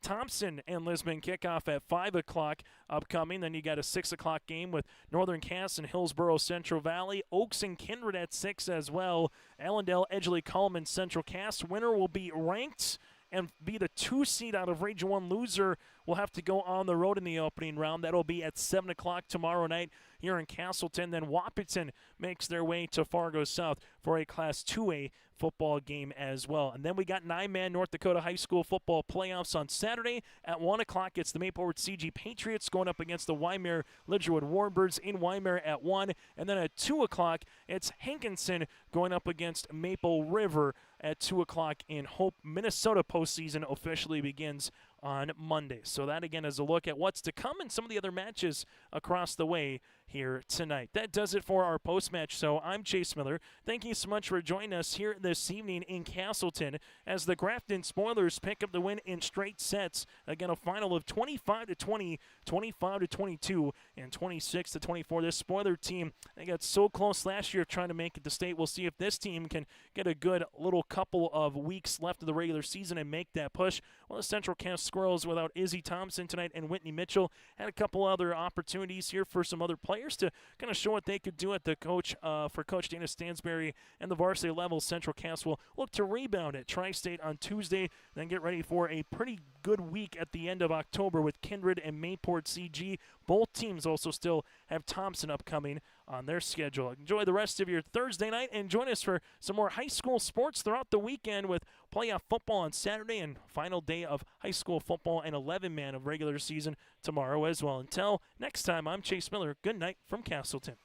Thompson and Lisbon kickoff at 5 o'clock upcoming. Then you got a 6 o'clock game with Northern Cass and Hillsborough, Central Valley. Oaks and Kindred at 6 as well. Allendale, Edgeley, Cullman, Central Cass. Winner will be ranked and be the 2 seed out of Region 1. Loser will have to go on the road in the opening round. That'll be at 7 o'clock tomorrow night here in Castleton. Then Wahpeton makes their way to Fargo South for a Class 2A football game as well. And then we got 9-man North Dakota high school football playoffs on Saturday. At 1 o'clock, it's the Maplewood CG Patriots going up against the Wymer Lidgerwood Warbirds in Wymer at 1. And then at 2 o'clock, it's Hankinson going up against Maple River at 2 o'clock in Hope. Minnesota postseason officially begins on Monday. So that, again, is a look at what's to come and some of the other matches across the way here tonight. That does it for our post-match. So I'm Chase Miller. Thank you so much for joining us here this evening in Castleton as the Grafton Spoilers pick up the win in straight sets. Again, a final of 25-20, 25-22, and 26-24. This Spoiler team, they got so close last year trying to make it to state. We'll see if this team can get a good little couple of weeks left of the regular season and make that push. Well, the Central Cass Squirrels without Izzy Thompson tonight and Whitney Mitchell had a couple other opportunities here for some other players to kind of show what they could do at the coach for Coach Dana Stansberry and the varsity level. Central Cass will look to rebound at Tri-State on Tuesday, then get ready for a pretty good week at the end of October with Kindred and Mayport CG. Both teams also still have Thompson upcoming on their schedule. Enjoy the rest of your Thursday night and join us for some more high school sports throughout the weekend with playoff football on Saturday and final day of high school football and 11-man of regular season tomorrow as well. Until next time, I'm Chase Miller. Good night from Castleton.